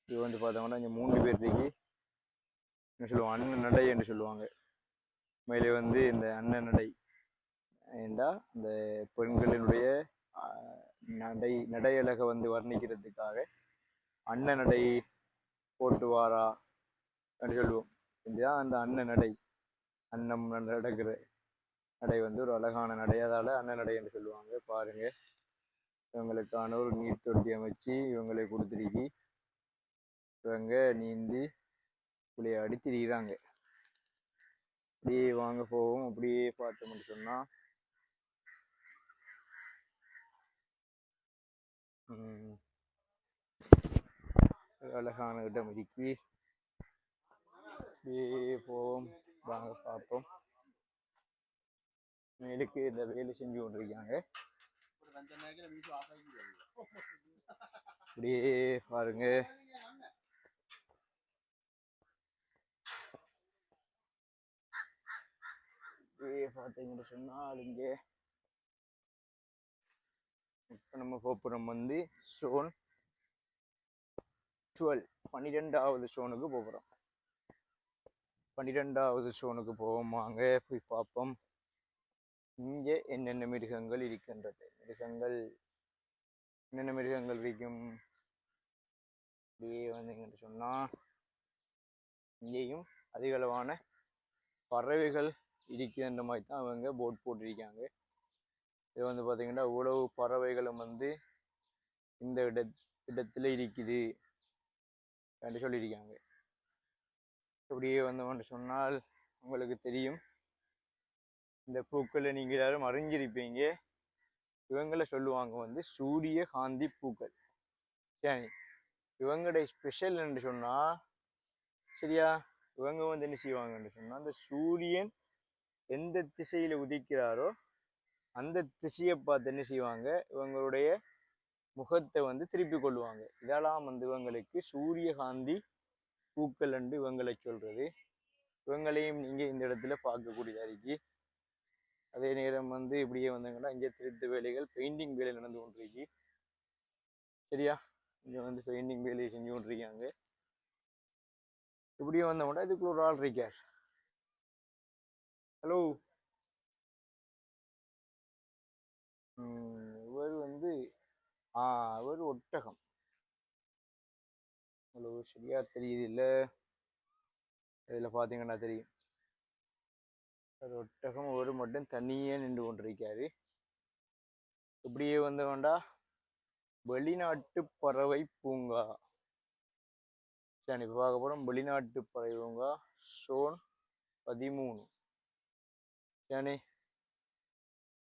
இது வந்து பார்த்தோம்னா இங்க 3 பேர் இருக்கு. என்ன சொல்லுவாங்க, அண்ணன் நடை என்று சொல்லுவாங்க. மேலே வந்து இந்த அண்ணன் நடை ஏண்டா இந்த பெண்களினுடைய நடையழகை வந்து வர்ணிக்கிறதுக்காக அண்ணன் நடை போட்டு வாரா அப்படின்னு சொல்லுவோம். இதுதான் அந்த அண்ணன் நடை. அன்னம் நடக்கிற நடை வந்து ஒரு அழகான நடை, அதால அண்ணன் நடை என்று சொல்லுவாங்க. பாருங்க, இவங்களுக்கான ஒரு நீர் தொட்டி அமைச்சு இவங்களை கொடுத்துருக்கி. இவங்க நீந்தி விளையாடி திரிகிறாங்க. அப்படியே வாங்க போவோம். அப்படியே பார்த்தோம்னு சொன்னா அழகான இடம் இருக்கு. அப்படியே போவோம், வாங்க பார்ப்போம். மேலுக்கு இந்த வேலை செஞ்சு கொண்டிருக்காங்க. அப்படியே பாருங்க, அப்படியே பார்த்தீங்கன்னு சொன்னால் இங்க இப்ப நம்ம போப்புறம் வந்து சோன் 12 12வது சோனுக்கு போகிறோம். 12வது சோனுக்கு போவோம். வாங்க போய் பார்ப்போம் இங்கே என்னென்ன மிருகங்கள் இருக்கின்றது. என்னென்ன மிருகங்கள் இருக்கும். அப்படியே வந்தீங்கன்னு சொன்னா இங்கேயும் அதிகளவான பறவைகள் இருக்கின்ற மாதிரி தான் அவங்க போட் போட்டிருக்காங்க. இது வந்து பார்த்தீங்கன்னா உழவு பறவைகளும் வந்து இந்த இடத்துல இருக்குது என்று சொல்லியிருக்காங்க. அப்படியே வந்தோம்னு சொன்னால் உங்களுக்கு தெரியும், இந்த பூக்களை நீங்கள் எல்லாரும் அறிஞ்சிருப்பீங்க. இவங்களை சொல்லுவாங்க வந்து சூரிய காந்தி பூக்கள். சரி, இவங்களுடைய ஸ்பெஷல் என்று சொன்னா சரியா, இவங்க வந்து என்ன செய்வாங்கன்னு சொன்னா அந்த சூரியன் எந்த திசையில உதிக்கிறாரோ அந்த திசையை பார்த்து என்ன செய்வாங்க, இவங்களுடைய முகத்தை வந்து திருப்பி கொள்ளுவாங்க. இதெல்லாம் வந்து இவங்களுக்கு சூரியகாந்தி பூக்கள் என்று இவங்களை சொல்றது. இவங்களையும் நீங்க இந்த இடத்துல பார்க்கக்கூடியதா இருக்கு. அதே நேரம் வந்து இப்படியே வந்தாங்கன்னா இங்கே திருத்து வேலைகள் பெயிண்டிங் வேலை நடந்து கொண்டிருக்கு. சரியா, இங்க வந்து பெயிண்டிங் வேலையை செஞ்சு கொண்டிருக்காங்க. இப்படியே வந்தோம்னா இதுக்குள்ள ஒரு ஆள் இருக்கார். ஹலோ, இவர் வந்து அவர் ஒட்டகம். ஹலோ, சரியா தெரியுது இல்ல, இதுல பாத்தீங்கன்னா தெரியும். ஒரு ஒட்டகம் ஒரு மட்டும் தனியே நின்று கொண்டிருக்காரு. இப்படியே வந்தோம்டா வெளிநாட்டு பறவை பூங்கா. சரி, இப்போ பார்க்க போகிறோம் வெளிநாட்டு பறவை பூங்கா சோன் 13. சரி,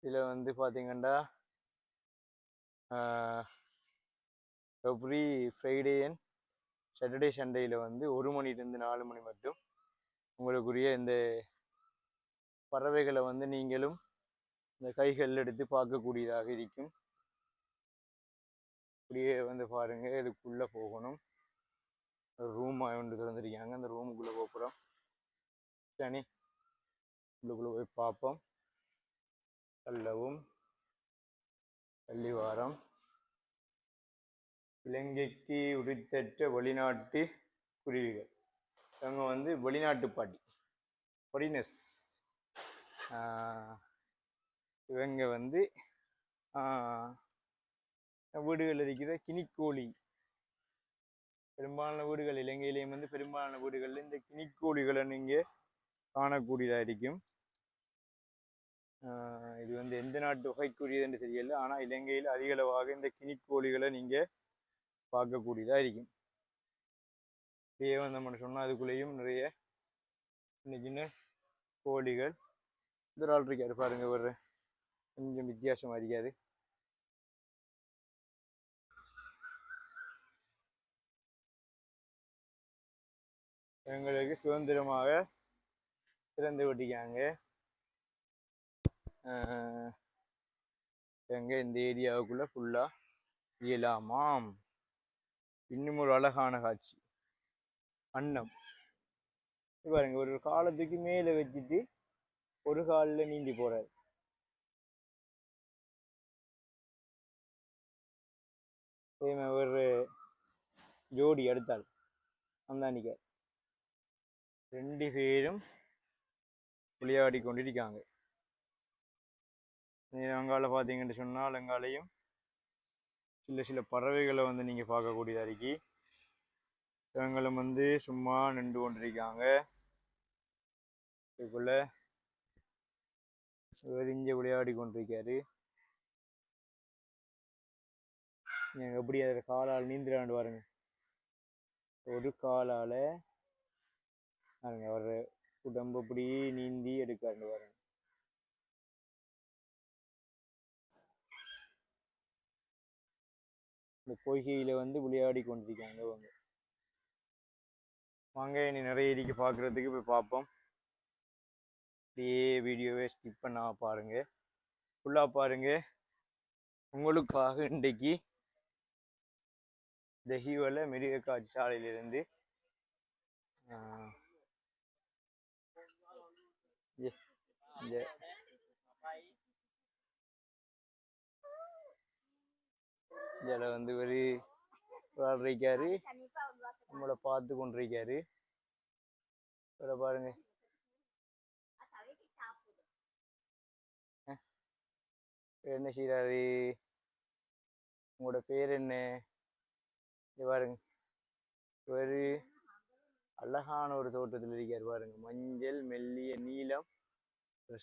இதில் வந்து பார்த்தீங்கன்னா எவ்ரி ஃப்ரைடே அண்ட் சாட்டர்டே சண்டேயில் வந்து 1 மணிலேருந்து 4 மணி மட்டும் உங்களுக்குரிய இந்த பறவைகளை வந்து நீங்களும் இந்த கைகள் எடுத்து பார்க்கக்கூடியதாக இருக்கும். அப்படியே வந்து பாருங்க, இதுக்குள்ளே போகணும். ரூம் ஒன்று திறந்துருக்காங்க, அந்த ரூமுக்குள்ளே போகிறோம். சரி, உள்ளுக்குள்ளே போய் பார்ப்போம். தள்ளவும் தள்ளிவாரம். இலங்கைக்கு உரித்தற்ற வெளிநாட்டு குருவிகள். இவங்க வந்து வெளிநாட்டு பாட்டி ஃபாரினர்ஸ். இவங்க வந்து வீடுகள் இருக்கிற கினிக்கோழி. பெரும்பாலான வீடுகள் இலங்கையிலேயும் வந்து பெரும்பாலான வீடுகளில் இந்த கினிக்கோழிகளை நீங்கள் காணக்கூடியதாக இருக்கும். இது வந்து எந்த நாட்டு வகைக்குரியதுன்னு தெரியல, ஆனால் இலங்கையில் அதிகளவாக இந்த கினிக்கோழிகளை நீங்கள் பார்க்கக்கூடியதாக இருக்கும். இதே வந்து நம்ம சொன்னால் அதுக்குள்ளேயும் நிறைய சின்ன சின்ன கோழிகள். இந்த ஆள் இருக்காரு பாருங்க, ஒரு கொஞ்சம் வித்தியாசமாக இருக்காது. எங்களுக்கு சுதந்திரமாக திறந்து விட்டிருக்காங்க. எங்க இந்த ஏரியாவுக்குள்ள ஃபுல்லா இயலாமாம். இன்னும் ஒரு அழகான காட்சி, அன்னம். பாருங்க, ஒரு காலத்துக்கு மேல வச்சுட்டு ஒரு காலில் நீந்தி போறாரு. ஒரு ஜோடி எடுத்தாள் அந்தானிக்க 2 பேரும் விளையாடி கொண்டிருக்காங்க. அங்கால பார்த்தீங்கன்னு சொன்னால் அங்காலையும் சில பறவைகளை வந்து நீங்க பார்க்கக்கூடியதா இருக்கு. இவங்களும் வந்து சும்மா நின்று கொண்டிருக்காங்க. இதுக்குள்ள இங்க விளையாடி கொண்டிருக்காரு. நீங்க எப்படி அதில் காலால் நீந்திராண்டு பாருங்க. ஒரு காலால பாருங்க, ஒரு உடம்பு இப்படி நீந்தி எடுக்காண்டு பாருங்க. இந்த பொய்கையில வந்து விளையாடி கொண்டிருக்காங்க அவங்க. வாங்க, இனி நிறைய இடிக்கு பார்க்கறதுக்கு போய் பார்ப்போம். அப்படியே வீடியோவே ஸ்கிப் பண்ணா பாருங்க, ஃபுல்லா பாருங்க. உங்களுக்காக இன்றைக்கு தெஹிவல மிருக காட்சி சாலையிலிருந்து இதில் வந்து ஒரு ஆள் இருக்காரு, நம்மளை பார்த்து கொண்டிருக்காரு. பாருங்க, என்ன செய்யறாரு? உங்களோட பேர் என்ன? பாருங்க, ஒரு அழகான ஒரு தோட்டத்தில் இருக்காரு பாருங்க. மஞ்சள், மெல்லிய நீலம்,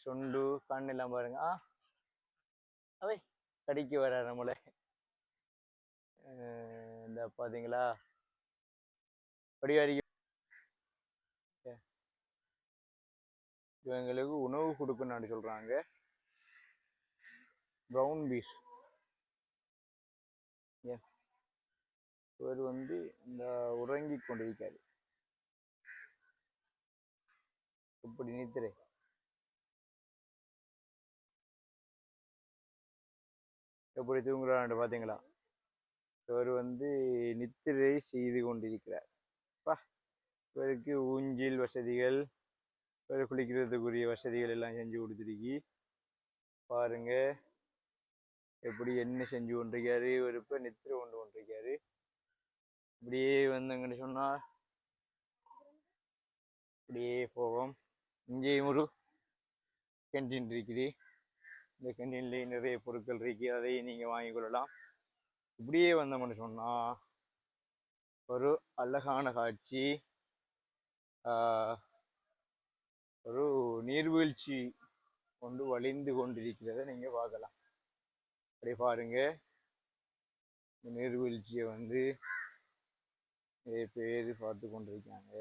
சொண்டு, கண் எல்லாம் பாருங்க. அவை கடிக்க வர நம்மளை. இந்த பாத்தீங்களா, படிவாரி இவங்களுக்கு உணவு கொடுக்கணும்னு சொல்றாங்க. Brown peas. இவர் வந்து இந்த உறங்கி கொண்டிருக்காரு. இப்படி நித்திரை எப்படி தூங்குறான்னு பாத்தீங்களா? இவர் வந்து நித்திரை செய்து கொண்டிருக்கிறார். இவருக்கு ஊஞ்சில் வசதிகள், இவர் குளிக்கிறதுக்குரிய வசதிகள் எல்லாம் செஞ்சு கொடுத்துருக்கி. பாருங்க எப்படி என்ன செஞ்சு கொண்டிருக்காரு. இவர் இப்ப நித்திரை கொண்டிருக்காரு. இப்படியே வந்தங்கன்னு சொன்னா இப்படியே போவோம். இங்கேயும் ஒரு கேன்டீன் இருக்குது. இந்த கேன்டீன்லேயே நிறைய பொருட்கள் இருக்கு, அதையும் நீங்க வாங்கி கொள்ளலாம். இப்படியே வந்தோம்னு சொன்னா ஒரு அழகான காட்சி. ஒரு நீர்வீழ்ச்சி கொண்டு வழிந்து கொண்டிருக்கிறத நீங்க பார்க்கலாம். அப்படியே பாருங்க இந்த நீர்வீழ்ச்சியை வந்து நிறைய பேர் பார்த்து கொண்டிருக்காங்க.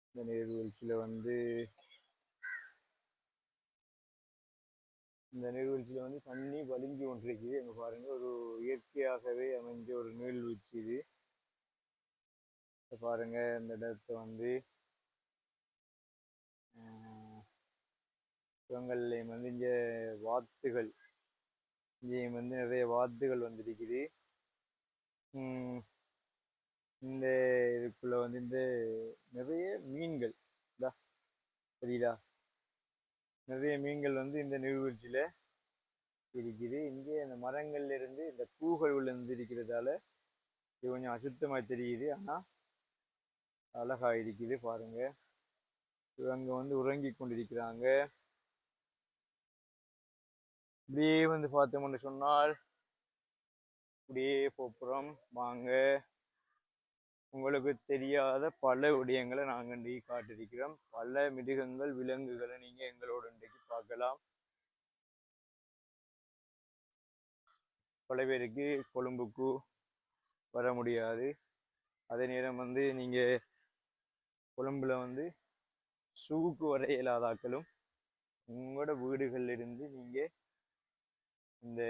இந்த நீர்வீழ்ச்சியில வந்து தண்ணி வலிஞ்சு கொண்டிருக்கு. எங்க பாருங்க ஒரு இயற்கையாகவே அமைஞ்ச ஒரு நீர்வீழ்ச்சி இது. பாருங்க இந்த இடத்த வந்து இவங்கள்லையும் வந்து இங்க வாத்துகள் இங்கேயும் வந்து நிறைய வாத்துகள் வந்துருக்குது. இந்த இதுக்குள்ள வந்து இந்த நிறைய மீன்கள் தெரியுதா, நிறைய மீன்கள் வந்து இந்த நீர்வீழ்ச்சியில இருக்குது. இங்கே அந்த மரங்கள்ல இருந்து இந்த பூகள் விழுந்து இருக்கிறதால இது கொஞ்சம் அசுத்தமா தெரியுது. ஆனா அழகா இருக்குது பாருங்க. இவங்க வந்து உறங்கி கொண்டிருக்கிறாங்க. இப்படியே வந்து பார்த்தோம்னு சொன்னால் இப்படியே போப்புறோம் வாங்க. உங்களுக்கு தெரியாத பல விடயங்களை நாங்கள் இன்றைக்கு காட்டிருக்கிறோம். பல மிருகங்கள் விலங்குகளை நீங்க எங்களோட இன்றைக்கு பார்க்கலாம். பல பேருக்கு கொழும்புக்கு வர முடியாது. அதே நேரம் வந்து நீங்க கொழும்புல வந்து சூக்கு வர இயலாதாக்களும் உங்களோட வீடுகள்ல இருந்து நீங்க இந்த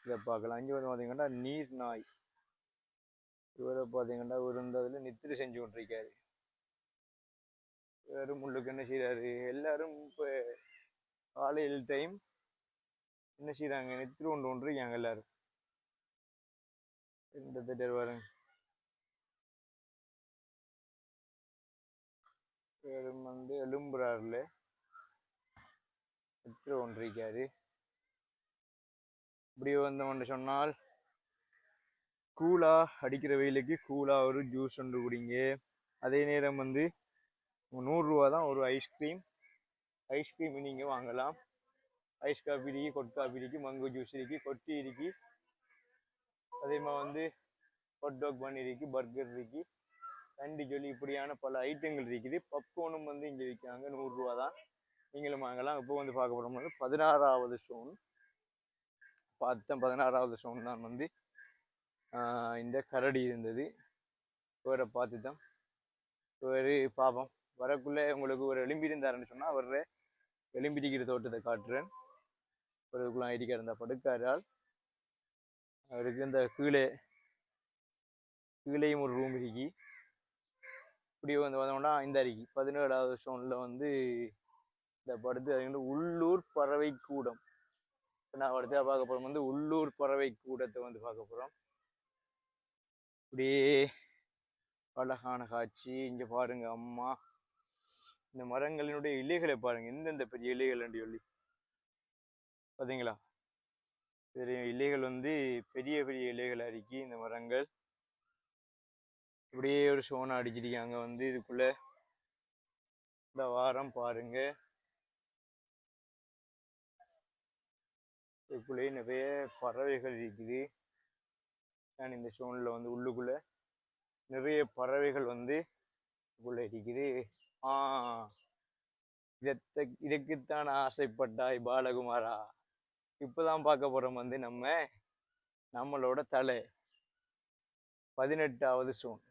இதை பார்க்கலாம். இங்கே வந்து பார்த்தீங்கன்னா நீர் நாய் இவரை பார்த்தீங்கன்னா இருந்ததுல நித்திரை செஞ்சு கொண்டிருக்காரு. வேறு முள்ளுக்கு என்ன செய்யறாரு, எல்லாரும் இப்போ காலையில் டைம் என்ன செய்யறாங்க, நித்திரை கொண்டு இருக்காங்க எல்லாரும். இந்த திட்டர் பாருங்க, வந்து எழும்புறாருல நித்திரை கொண்டிருக்காரு. இப்படி வந்தோம்னு சொன்னால் கூலா அடிக்கிற வெயிலுக்கு கூலா ஒரு ஜூஸ் ஒன்று குடிங்க. அதே நேரம் வந்து 100 ரூபா தான் ஒரு ஐஸ்கிரீம். ஐஸ்கிரீம் நீங்க வாங்கலாம். ஐஸ் காபி இருக்கு, கொட் காபி இருக்கு, மங்கோ ஜூஸ் இருக்கு, கொட்டி இருக்கு. அதே மாதிரி வந்து ஹாட் டாக் பன் இருக்கு, பர்கர் இருக்கு, கண்டி ஜொலி, இப்படியான பல ஐட்டங்கள் இருக்குது. பப்கோனும் வந்து இங்கே விற்காங்க, 100 ரூபா தான், நீங்களும் வாங்கலாம். இப்போ வந்து பார்க்க போறோம் 16வது ஷோன் பார்த்தேன். 16வது ஷோன் தான் வந்து இந்த கரடி இருந்தது. இவரை பார்த்துதான் ஒரு பாப்போம். வரக்குள்ள உங்களுக்கு ஒரு எலும்பி இருந்தாருன்னு சொன்னா அவர எலும்பிடிக்கிற தோட்டத்தை காட்டுறேன். ஒருக்குள்ள ஐடிக்கா இருந்தா படுக்காரால் அவருக்கு இந்த கீழேயும் ஒரு ரூம் இருக்கு. இப்படி வந்து பார்த்தோம்னா இந்த அருகி 17வது ஷோன்ல வந்து இந்த படுத்து அது உள்ளூர் பறவை கூடம். நான் அடுத்த பார்க்க போறோம் வந்து உள்ளூர் பறவை கூடத்தை வந்து பார்க்க போறோம். இப்படியே அழகான காட்சி. இங்க பாருங்க அம்மா, இந்த மரங்களினுடைய இலைகளை பாருங்க, எந்தெந்த பெரிய இலைகள் என்று சொல்லி பாத்தீங்களா. இலைகள் வந்து பெரிய பெரிய இலைகள் அரிக்கி இந்த மரங்கள். இப்படியே ஒரு சோனா அடிச்சிருக்காங்க வந்து இதுக்குள்ள. இந்த வாரம் பாருங்க, இதுக்குள்ளேயே நிறைய பறவைகள் இருக்குது. நான் இந்த ஷோன்ல வந்து உள்ளுக்குள்ள நிறைய பறவைகள் வந்து இதுக்குள்ள இருக்குது. இதுக்குத்தான் ஆசைப்பட்டாய் பாலகுமாரா. இப்பதான் பார்க்க போறோம் வந்து நம்மளோட தலை 18வது ஷோன்.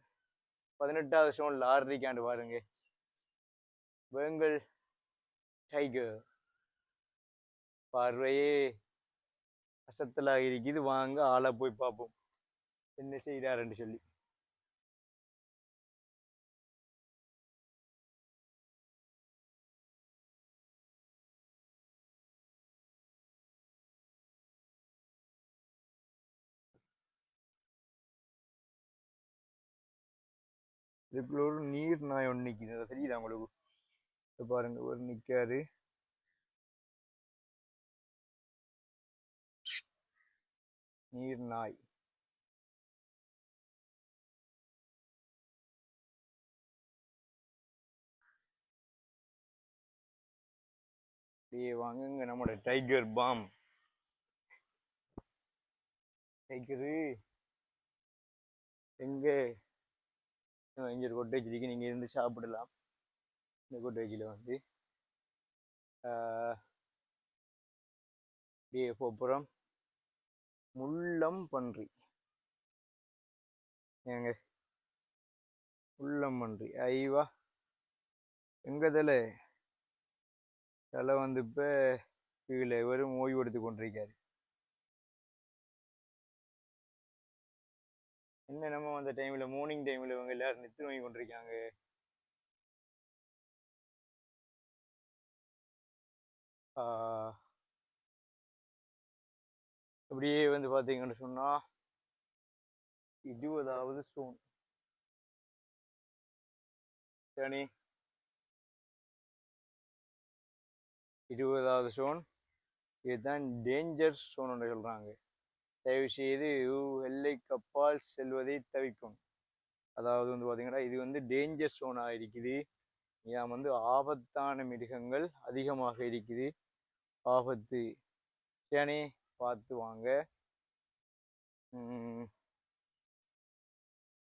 18வது ஷோன்ல ஆர்ரிக்காண்டு பாருங்க, பெங்கல் டைகர். பார்வையே அசத்தலாக இருக்குது. வாங்க ஆளை போய் பார்ப்போம் என்ன செய்யறாருன்னு சொல்லி. இதுக்குள்ள ஒரு நீர் நாய் ஒன்று நிக்குது, தெரியுதா உங்களுக்கு? பாருங்க, ஒரு நிக்காரு. நீர் நாய். வாங்குங்க நம்மளோட டைகர் பாம். டைகரு எங்க இங்க கொட்டை வச்சிருக்கு, நீங்க இருந்து சாப்பிடலாம். இந்த கொட்டேஜில் வந்து போப்புறம் முள்ளம் பன்றி ஏங்க முள்ளம் பன்றி ஐவா எங்கதில் தலை வந்து இப்போ கீழே வெறும் ஓய்வு எடுத்து கொண்டிருக்காரு. என்ன நம்ம அந்த டைமில் மார்னிங் டைமில் இவங்க எல்லாரும் நித்து வாங்கி கொண்டிருக்காங்க. அப்படியே வந்து பார்த்தீங்கன்னு சொன்னால் 20வது சோன் சரி 20வது சோன் இதுதான் டேஞ்சர் சோன் ஒன்று சொல்கிறாங்க. தயவு செய்து எல்லைக்கு அப்பால் செல்வதை தவிர்க்கும். அதாவது வந்து பார்த்தீங்கன்னா இது வந்து டேஞ்சர் சோனாக இருக்குது. ஏன் வந்து ஆபத்தான மிருகங்கள் அதிகமாக இருக்குது. ஆபத்து சரி பார்த்து வாங்க.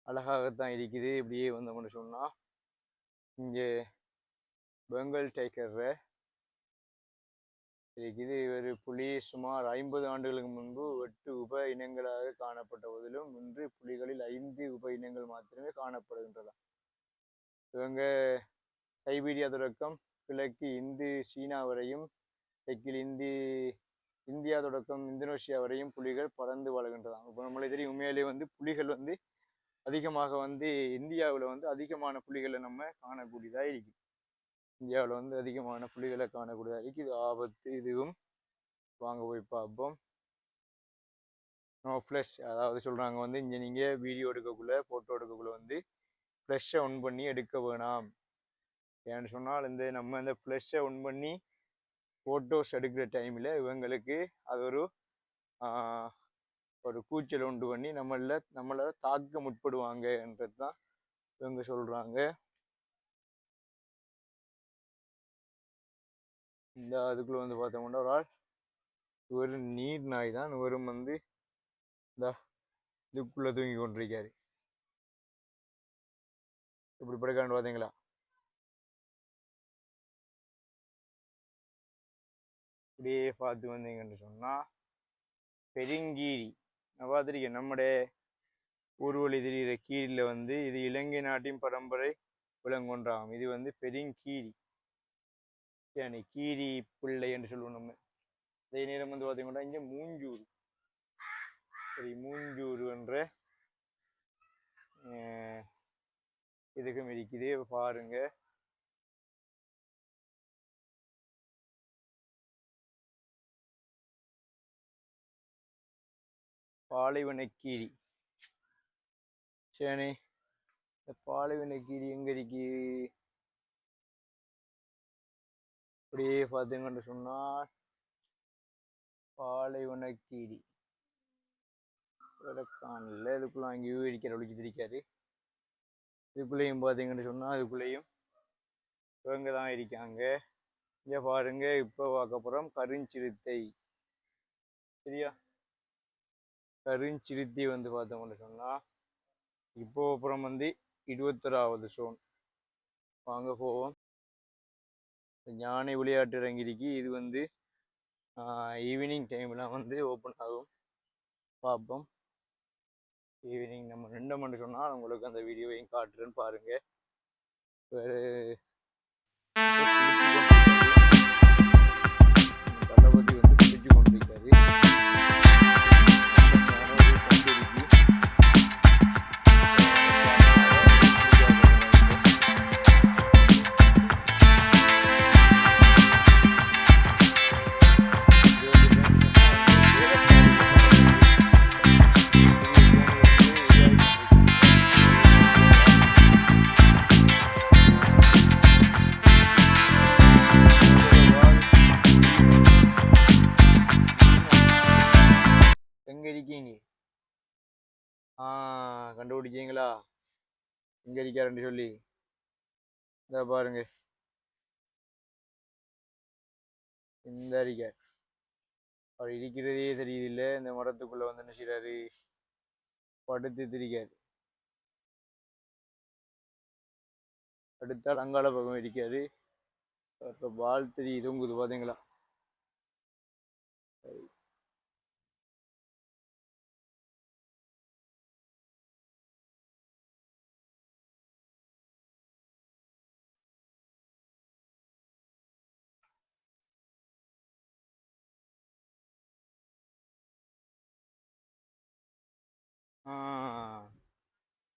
அழகாகத்தான் இருக்குது. இப்படியே வந்தோம்னு சொன்னால் இங்கே பெங்கால் டைகர் இருக்குது. ஒரு புலி சுமார் 50 ஆண்டுகளுக்கு முன்பு 8 உப இனங்களாக காணப்பட்ட போதிலும் இன்று புலிகளில் 5 உப இனங்கள் மாத்திரமே காணப்படுகின்றன. இவங்க சைபீரியா தொடக்கம் கிழக்கு இந்து சீனா வரையும் தெற்கில் இந்தியா தொடக்கம் இந்தோனேஷியா வரையும் புலிகள் பறந்து வாழ்கின்றதாம். இப்போ நம்மளே தெரியும் உண்மையிலேயே வந்து புலிகள் வந்து அதிகமாக வந்து இந்தியாவில் வந்து அதிகமான புலிகளை நம்ம காணக்கூடியதாக இருக்கு. இந்தியாவில் வந்து அதிகமான புலிகளை காணக்கூடியதாக இருக்கு. இது ஆபத்து. இதுவும் வாங்க போய் பார்ப்போம். நோ ஃப்ளஷ் அதாவது சொல்கிறாங்க வந்து இங்கே நீங்கள் வீடியோ எடுக்கக்குள்ளே ஃபோட்டோ எடுக்கக்குள்ளே வந்து ஃப்ளஷை ஒன் பண்ணி எடுக்க வேணாம். ஏன்னு சொன்னால் நம்ம இந்த ஃப்ளஷை ஒன் பண்ணி ஃபோட்டோஸ் எடுக்கிற டைமில் இவங்களுக்கு அது ஒரு கூச்சல் உண்டு பண்ணி நம்மளை தாக்க முற்படுவாங்கன்றது தான் இவங்க சொல்கிறாங்க. இந்த அதுக்குள்ளே வந்து பார்த்தோம்னா ஒரு ஆள் ஒரு நீர் நாய் தான் இவரும் வந்து இந்த இதுக்குள்ளே தூங்கி கொண்டிருக்காரு. இப்படி படுக்காண்டு பார்த்தீங்களா? இப்படியே பார்த்து வந்தீங்கன்னு சொன்னால் பெருங்கீரி நான் பார்த்துருக்கேன். நம்முடைய ஊர்வலி தெரிகிற கீரியில் வந்து இது இலங்கை நாட்டின் பரம்பரை விலங்கொன்றாகும். இது வந்து பெருங்கீரி சரி கீரி பிள்ளை என்று சொல்லுவோம் நம்ம. அதே நேரம் வந்து பார்த்தீங்கன்னா இங்கே மூஞ்சூர் சரி மூஞ்சூர் என்ற இதுக்கும் இருக்குது. பாருங்க பாலைவனக்கீரி சரி இந்த பாலைவனக்கீரி எங்கே இருக்கு? அப்படியே பார்த்தீங்கன்னு சொன்னால் பாலைவனக்கீரி காணல. இதுக்குள்ள அங்கே அடிக்கிற ஒழிச்சிருக்காரு. இதுக்குள்ளேயும் பார்த்தீங்கன்னு சொன்னால் அதுக்குள்ளேயும் இவங்க தான் இருக்காங்க. இங்கே பாருங்க இப்போ பார்க்க போகிறோம் கருஞ்சிறுத்தை சரியா. கருஞ்சிறுத்தை வந்து பார்த்தோம்னு சொன்னால் இப்போ அப்புறம் வந்து 21வது சோன் வாங்க போவோம். யானை விளையாட்டு இறங்கிருக்கு. இது வந்து ஈவினிங் டைம்லாம் வந்து ஓப்பன் ஆகும். பார்ப்போம். ஈவினிங் நம்ம 2 மணி சொன்னால் உங்களுக்கு அந்த வீடியோவையும் காட்டுறேன்னு பாருங்க. தளபதி வந்து குளிச்சு கொண்டிருக்காரு. கண்டுபிடிச்சிங்களா எங்க இருக்காருன்னு சொல்லி? இத பாருங்க இந்த அறிக்கார் அவர் இருக்கிறதே தெரியுதில்ல. இந்த மரத்துக்குள்ள வந்து என்ன செய்றாரு படுத்து திரிக்காரு. அடுத்தால் அங்காள பக்கம் இருக்காது. இப்போ வாழ்த்து தொங்குது பார்த்தீங்களா?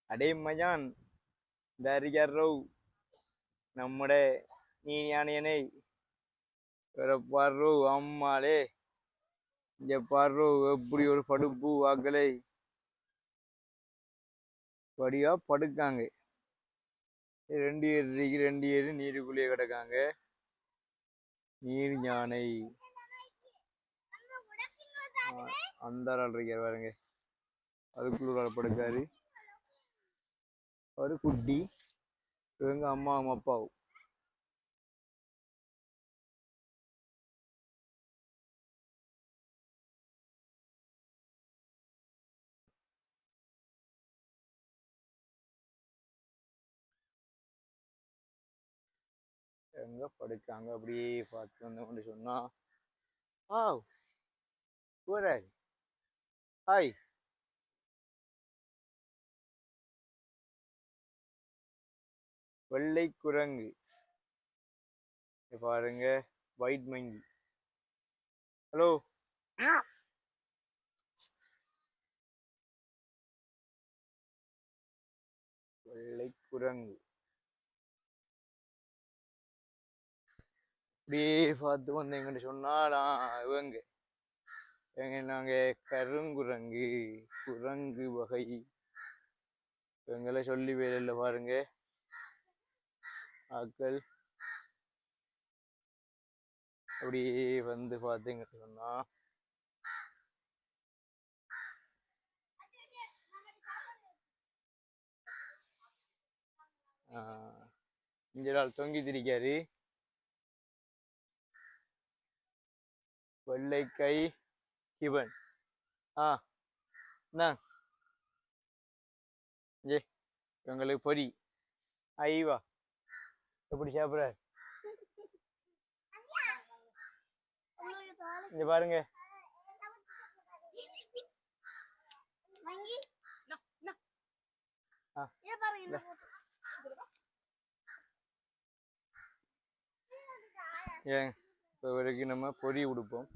அடே மஜான் தரிகரோ நம்முடைய நீ ஞானியனை பாரு அம்மாளே இங்க பாரு எப்படி ஒரு படுப்பு வாக்களை படியா படுக்காங்க. 2 ஏர் 2 ஏர் நீருக்குள்ளேயே கிடக்காங்க. நீர் யானை அந்த ஆள் இருக்கார் பாருங்க, அதுக்குள்ள படுக்காரு. ஒரு குட்டி இவங்க அம்மாவும் அப்பாவும். எங்க படுக்காங்க அப்படியே பார்த்து வந்தோம்னு சொன்னா, ஆ ஹாய் வெள்ளை குரங்கு பாருங்க, ஒயிட் மங்கி. ஹலோ வெள்ளை குரங்கு அப்படியே பார்த்து வந்தீங்கன்னு சொன்னாலா இவங்க நாங்க கருங்குரங்கு குரங்கு வகை இவங்களை சொல்லி வேலையில பாருங்க ஆக்கள். அப்படியே வந்து பார்த்தீங்கன்னு சொன்னா இங்க நாள் தொங்கி திரிக்காரு வெள்ளைக்கை கிவன். என்ன இவங்களுக்கு பொரி ஐவா எப்படி சாப்பிட்ற இங்க பாருங்க. ஏன் இப்போ வரைக்கும் நம்ம பொரி உடுப்போம்.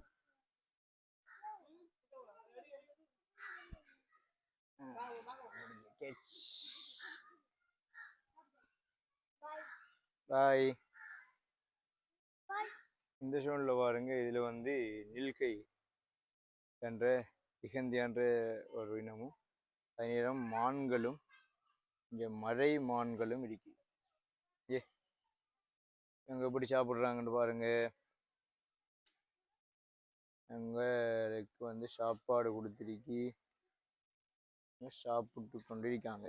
பாய். இந்த ஷோனில் பாருங்க, இதுல வந்து நில்கை என்ற இகந்தி என்ற ஒரு இனமும் அதே மான்களும் இங்க மழை மான்களும் இருக்கு. எங்க எப்படி சாப்பிடுறாங்கன்னு பாருங்க. எங்களுக்கு வந்து சாப்பாடு கொடுத்துருக்கி சாப்பிட்டு கொண்டிருக்காங்க.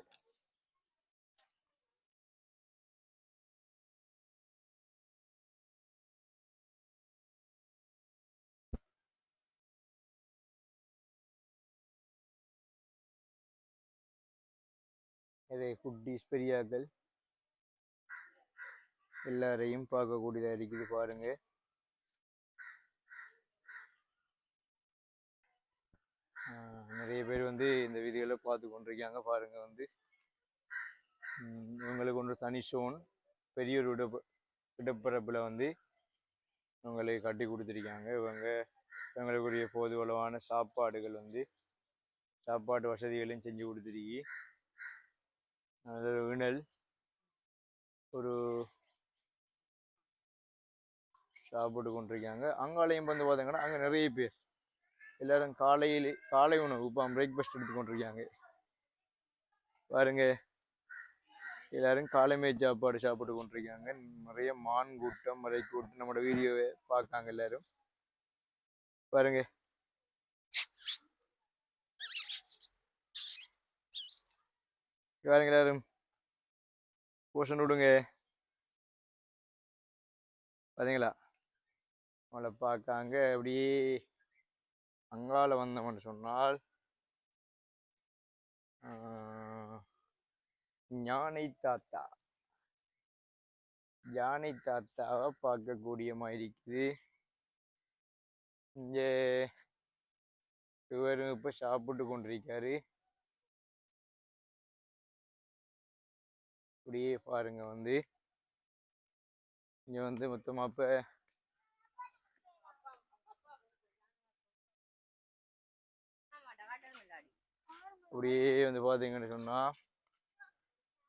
இதை குட்டீஸ் பெரியாக்கள் எல்லாரையும் பார்க்கக்கூடியதா இருக்குது பாருங்க. நிறைய பேர் வந்து இந்த வீடியோல பார்த்து கொண்டிருக்காங்க பாருங்க. வந்து இவங்களுக்கு ஒன்று தனி ஷோன் பெரிய ஒரு இடப்பரப்புல வந்து இவங்களுக்கு கட்டி கொடுத்துருக்காங்க. இவங்களுக்குரிய போதுவளவான சாப்பாடுகள் வந்து சாப்பாட்டு வசதிகளையும் செஞ்சு கொடுத்துருக்கி. இணல் ஒரு சாப்பிட்டு கொண்டிருக்காங்க. அங்காலையும் வந்து பார்த்தீங்கன்னா அங்கே நிறைய பேர் எல்லாரும் காலை உணவு இப்போ பிரேக்ஃபாஸ்ட் எடுத்து கொண்டிருக்காங்க பாருங்க. எல்லாரும் காலைமே சாப்பாடு சாப்பிட்டு கொண்டிருக்காங்க. நிறைய மான் கூட்டம் மறை கூட்டம் நம்மளோட வீடியோவை பார்க்காங்க எல்லாரும் பாருங்க. பாருங்க எல்லாரும் போஷன் விடுங்க பாத்தீங்களா. அவளை பார்க்காங்க. அப்படியே அங்கால வந்தோம்னு சொன்னால் ஞானை தாத்தா யானை தாத்தாவை பார்க்கக்கூடிய மாதிரி இருக்குது. இங்கே இவரும் இப்போ சாப்பிட்டு கொண்டிருக்காரு. அப்படியே பாருங்க வந்து இங்கே வந்து மொத்தமாக இப்போ அப்படியே வந்து பார்த்தீங்கன்னு சொன்னால்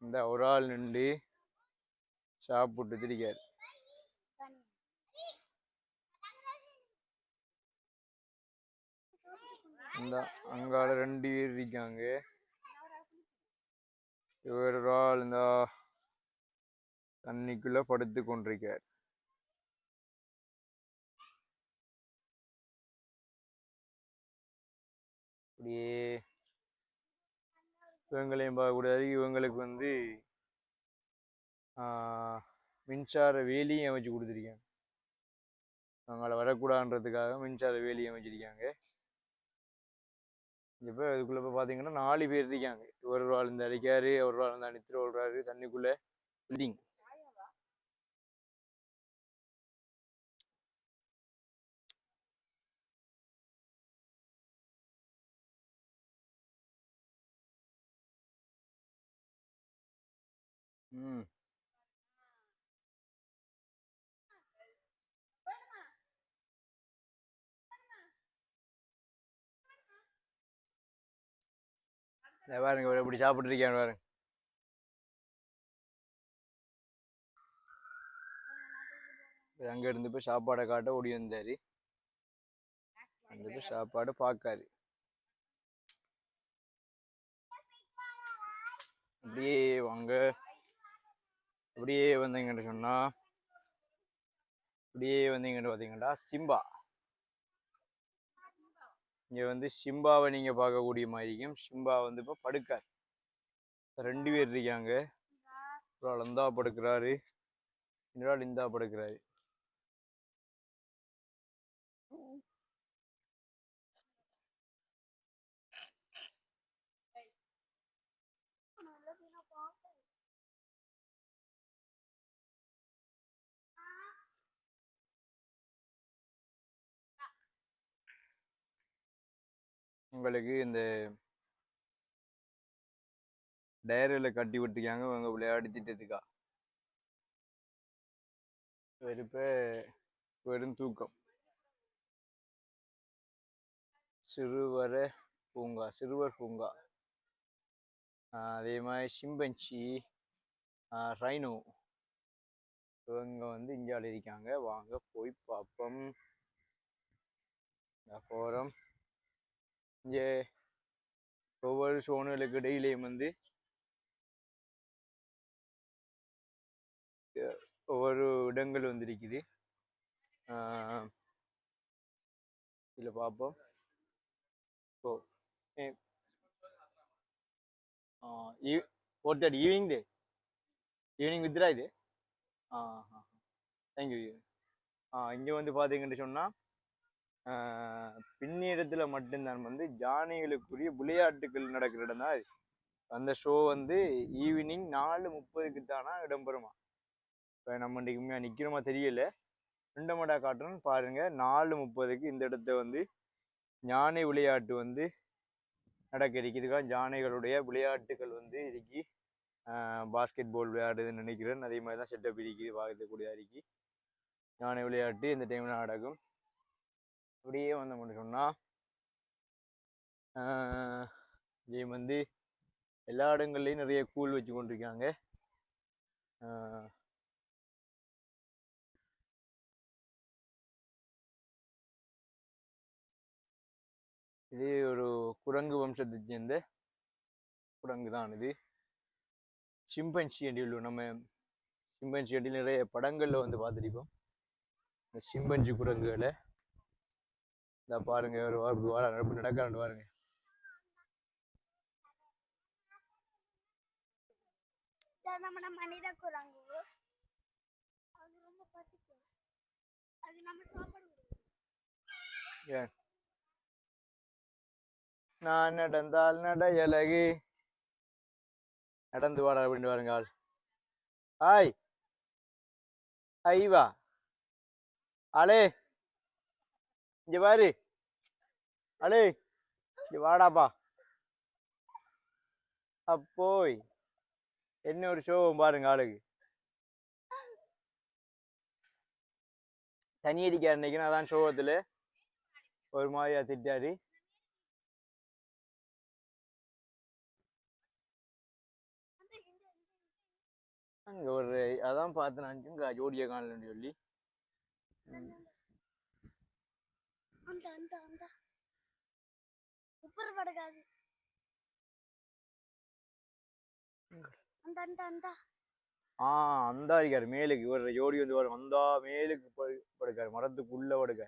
இந்த ஒரு ஆள் நின்று சாப்பிட்டு திரிக்காரு. இந்த அங்கால 2 பேர் இருக்காங்க. இவர் ஒரு ஆள் இந்த தண்ணிக்குள்ள படுத்து கொண்டிருக்கார். அப்படியே இவங்களையும் பார்க்கக்கூடாது. இவங்களுக்கு வந்து மின்சார வேலியும் அமைச்சு கொடுத்துருக்காங்க. அவங்கள வரக்கூடாதுன்றதுக்காக மின்சார வேலியும் அமைச்சிருக்காங்க. இப்போ இதுக்குள்ள இப்போ பார்த்தீங்கன்னா 4 பேர் இருக்காங்க. ஒரு ஆள் இந்த அடிக்காரு, ஒரு ஆள் இந்த அடித்துட்டு ஓடுறாரு தண்ணிக்குள்ள பில்டிங். பாருங்க எப்படி சாப்பிட்டு இருக்கேன் பாருங்க. அங்க இருந்து போய் சாப்பாடை காட்ட ஓடி வந்தாரு. அந்த போய் சாப்பாடு பார்க்காரு. அப்படியே வாங்க. அப்படியே வந்தீங்கன்னு சொன்னா அப்படியே வந்தீங்கன்னு பார்த்தீங்கன்னா சிம்பா. இங்க வந்து சிம்பாவை நீங்க பார்க்கக்கூடிய மாதிரியும் சிம்பா வந்து இப்போ படுக்கார். 2 பேர் இருக்காங்க. ஒரு ஆள் இந்தா படுக்கிறாரு, இன்னொரு ஆள் இந்தா படுக்கிறாரு. உங்களுக்கு இந்த டயரில கட்டி விட்டுருக்காங்க. அவங்க விளையாடி திட்டத்துக்கா வெறுப்ப வெறும் தூக்கம். சிறுவர் பூங்கா. அதே மாதிரி சிம்பன்சி, ரைனோ இவங்க வந்து இந்தியாவில் இருக்காங்க. வாங்க போய் பார்ப்போம். போகிறோம். இங்கே ஒவ்வொரு சோனுகளுக்கு இடையிலையும் வந்து ஒவ்வொரு இடங்கள் வந்து இருக்குது. இதில் பார்ப்போம். ஓ 4:30 ஈவினிங் வித்ரா இது. தேங்க்யூ. இங்கே வந்து பார்த்தீங்கன்னு சொன்னால் பின்னேரத்தில் மட்டும்தான் வந்து யானைகளுக்குரிய விளையாட்டுகள் நடக்கிற இடம் தான் அது. அந்த ஷோ வந்து ஈவினிங் 4:30க்கு தானா இடம்பெறுமா. இப்போ நம்ம இன்றைக்கு நிற்கிறோமா தெரியல. 2 மடா காட்டுறோன்னு பாருங்க. 4:30க்கு இந்த இடத்த வந்து யானை விளையாட்டு வந்து நடக்க இருக்குதுக்காக யானைகளுடைய விளையாட்டுகள் வந்து இருக்கு. பாஸ்கெட் பால் விளையாடுதுன்னு நினைக்கிறேன். அதே மாதிரி தான் செட்டப் இருக்குது. பார்க்கக்கூடிய அறிக்கை யானை விளையாட்டு இந்த டைமில் நடக்கும். அப்படியே வந்தோம்னு சொன்னால் இதே வந்து எல்லா இடங்கள்லையும் நிறைய கூழ் வச்சு கொண்டிருக்காங்க. இது ஒரு குரங்கு வம்சத்தை சேர்ந்த குரங்கு தான் இது. சிம்பன்சி அடியில் நம்ம சிம்பன்சி அடியில் நிறைய படங்களில் வந்து பார்த்துருக்கோம். இந்த சிம்பன்சி குரங்குகளை இந்த பாருங்க ஒரு நடக்காண்டு பாருங்க. மனித குரங்கு அது ரொம்ப பசிக்கும். அது நம்ம சாப்பாடு ஏன் நான் நடந்தால் நடையழகு நடந்து வாடா அப்படின்னு பாருங்க. ஹாய் ஐவா அலே இங்க பாரு அலே இங்க வாடாப்பா அப்போய் என்ன ஒரு ஷோ பாருங்க ஆளுக்கு தனி அடிக்க அன்னைக்கு அதான் ஷோகத்துல ஒரு மாதிரியா திட்டாரு அங்க ஒரு அதான் பார்த்து நான் ஜோடிய காணலன்னு சொல்லி அந்த இருக்காரு மேலுக்கு இவர் ஜோடி வந்து வரும் அந்த மேலுக்கு படுக்காரு மரத்துக்குள்ள படுக்க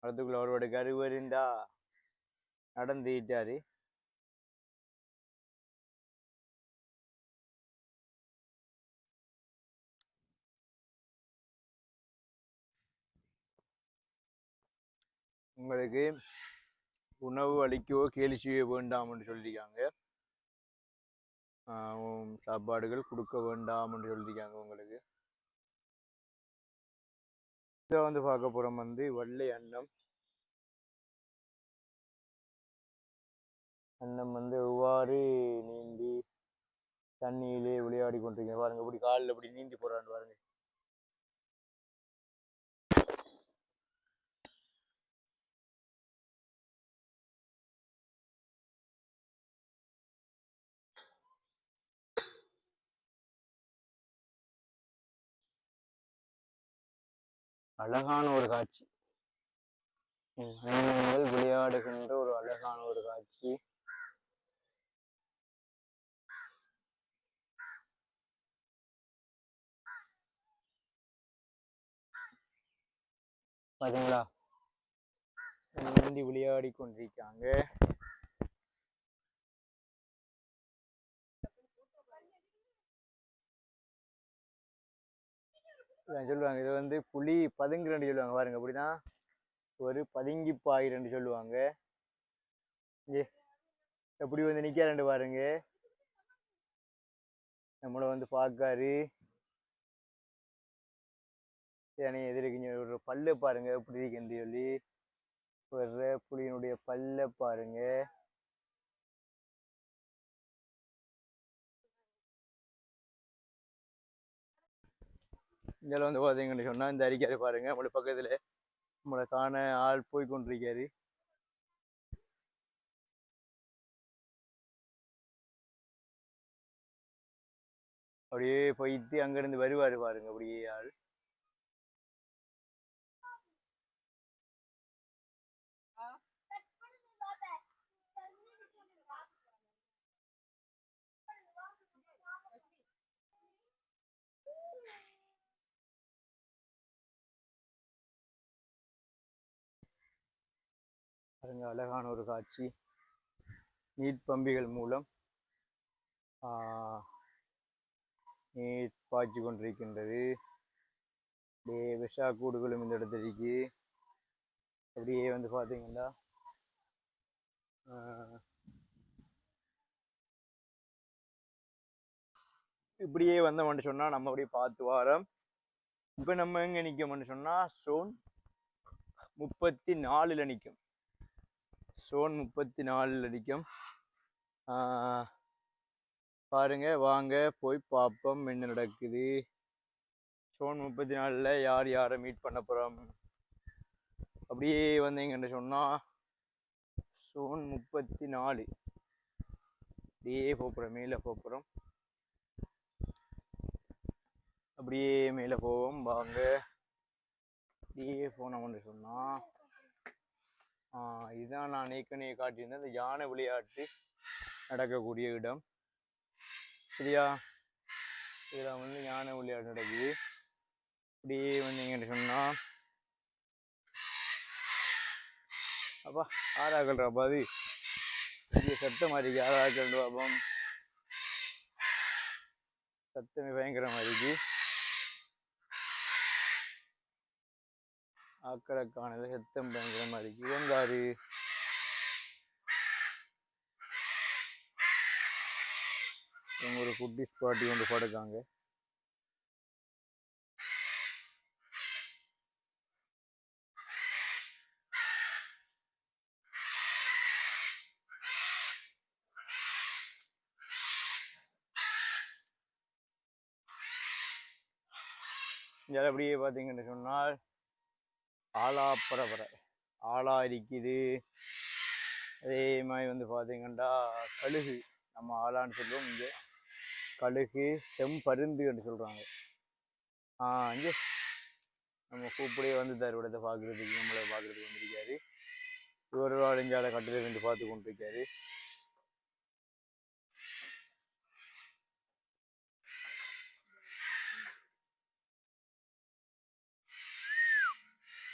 மரத்துக்குள்ள ஒரு படுக்காரு இவர் இருந்தா நடந்துட்டாரு உங்களுக்கு உணவு அளிக்கவோ கேலி செய்ய வேண்டாம் என்று சொல்லியிருக்காங்க சாப்பாடுகள் கொடுக்க வேண்டாம் என்று சொல்லியிருக்காங்க உங்களுக்கு இதை வந்து பார்க்க போறோம் வந்து வெள்ளை அன்னம் அன்னம் வந்து எவ்வாறு நீந்தி தண்ணியிலே விளையாடி கொண்டிருக்கேன் பாருங்க இப்படி காலில் இப்படி நீந்தி போறான்னு பாருங்க அழகான ஒரு காட்சி விளையாடுகின்ற ஒரு அழகான ஒரு காட்சி பாத்தீங்களா நீந்தி விளையாடி கொண்டிருக்காங்க சொல்லுவாங்க இது வந்து புலி பதுங்குறன்னு சொல்லுவாங்க பாருங்க அப்படிதான் ஒரு பதுங்கி பாயிரன்னு சொல்லுவாங்க எப்படி வந்து நிக்காரண்டு பாருங்க நம்மள வந்து பார்க்காரு எதிர்க்கு ஒரு பல்ல பாருங்க எப்படி இருக்குன்னு சொல்லி ஒரு புலியினுடைய பல்ல பாருங்க இதில் வந்து பார்த்தீங்கன்னு சொன்னால் இந்த அறிக்கையை பாருங்க நம்மளோட பக்கத்தில் நம்மளை காண ஆள் போய் கொண்டிருக்காரு அப்படியே போயிட்டு அங்கிருந்து வருவாரு பாருங்க அப்படியே ஆள் பாருங்க அழகான ஒரு காட்சி நீட் பம்பிகள் மூலம் நீட் பாய்ச்சி கொண்டிருக்கின்றது அப்படியே விஷா கூடுகளும் இந்த இடத்துல இருக்கு அப்படியே வந்து பார்த்தீங்கன்னா இப்படியே வந்தோம்னு சொன்னா நம்ம அப்படியே பார்த்து வாரோம் இப்போ நம்ம எங்க நிற்கோம்னு சொன்னா சோன் 34 நிற்கும் சோன் 34 நிற்கும் பாருங்க வாங்க போய் பார்ப்போம் என்ன நடக்குது சோன் 34 யார் யாரை மீட் பண்ண போறோம் அப்படியே வந்தீங்கன்னு சொன்னா சோன் 34 அப்படியே போகிறோம் மேலே போகிறோம் அப்படியே மேலே போவோம் வாங்க அப்படியே போனோம்னு சொன்னா இதுதான் நான் ஏற்கனவே காட்டியிருந்தேன் இந்த யானை விளையாட்டு நடக்கக்கூடிய இடம் சரியா இதில் வந்து யானை விளையாட்டு நடக்குது அப்படியே வந்தீங்கன்னு சொன்னா அப்பா ஆறாக்கல்றாப்பா அது இங்கே சத்தம் மாதிரி ஆறாக்கல் பாப்போம் சத்தமே பயங்கரமா இருக்கு ஆக்களை காணல சத்தம் பயங்கரமா இருக்கு இவங்காரு இவங்க ஒரு குட்டி ஸ்பாட்டி கொண்டு படுக்காங்க இங்கே அப்படியே பார்த்தீங்கன்னு சொன்னால் ஆலா பரபரை ஆலா இருக்குது. அதே மாதிரி வந்து பார்த்தீங்கன்னா கழுகு, நம்ம ஆலான்னு சொல்லுவோம், இங்கே கழுகு செம்பருந்து என்று சொல்கிறாங்க. இங்கே நம்ம கூப்பிடையே வந்துட்டார் விடத்தை பார்க்குறதுக்கு, நம்மளை பார்க்குறதுக்கு வந்திருக்காரு. ஒரு அடைஞ்சால கட்டில இருந்து பார்த்து கொண்டிருக்காரு.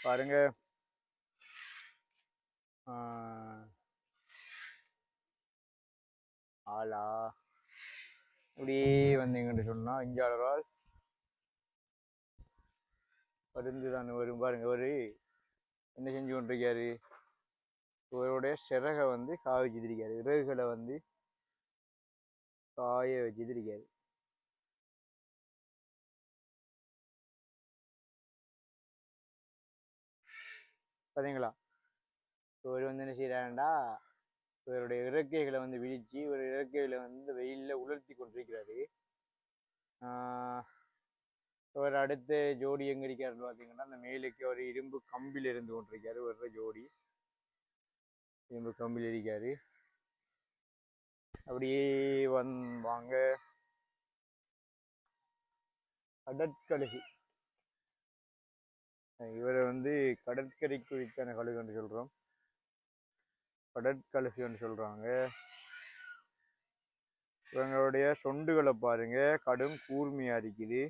பாருங்க, ஆளா அப்படியே வந்தீங்கன்னு சொன்னா இஞ்சாளரால் பருந்து தான் வரும். பாருங்க, ஒரு என்ன செஞ்சு கொண்டிருக்காரு, இவருடைய சிறகை வந்து காய வச்சுருக்காரு, இறகுகளை வந்து காய வச்சுருக்காரு. பார்த்தீங்களா, இவர் வந்து என்ன செய்யறாருண்டா, இவருடைய இறக்கைகளை வந்து விரிச்சு ஒரு இறக்கைகளை வந்து வெயிலில் உலர்த்தி கொண்டிருக்கிறாரு. இவர் அடுத்த ஜோடி எங்க இருக்காருன்னு பார்த்தீங்கன்னா, அந்த மேலுக்கு ஒரு இரும்பு கம்பியில் இருந்து கொண்டிருக்காரு. ஒரு ஜோடி இரும்பு கம்பியில் இருக்காரு. அப்படியே வாங்க, கடற்கழுகு. இவரை வந்து கடற்கரை குறித்தான கழுகுன்னு சொல்றோம், கடற்கழுகுன்னு சொல்றாங்க. இவங்களுடைய சொண்டுகளை பாருங்க, கடும் கூர்மையா இருக்குது.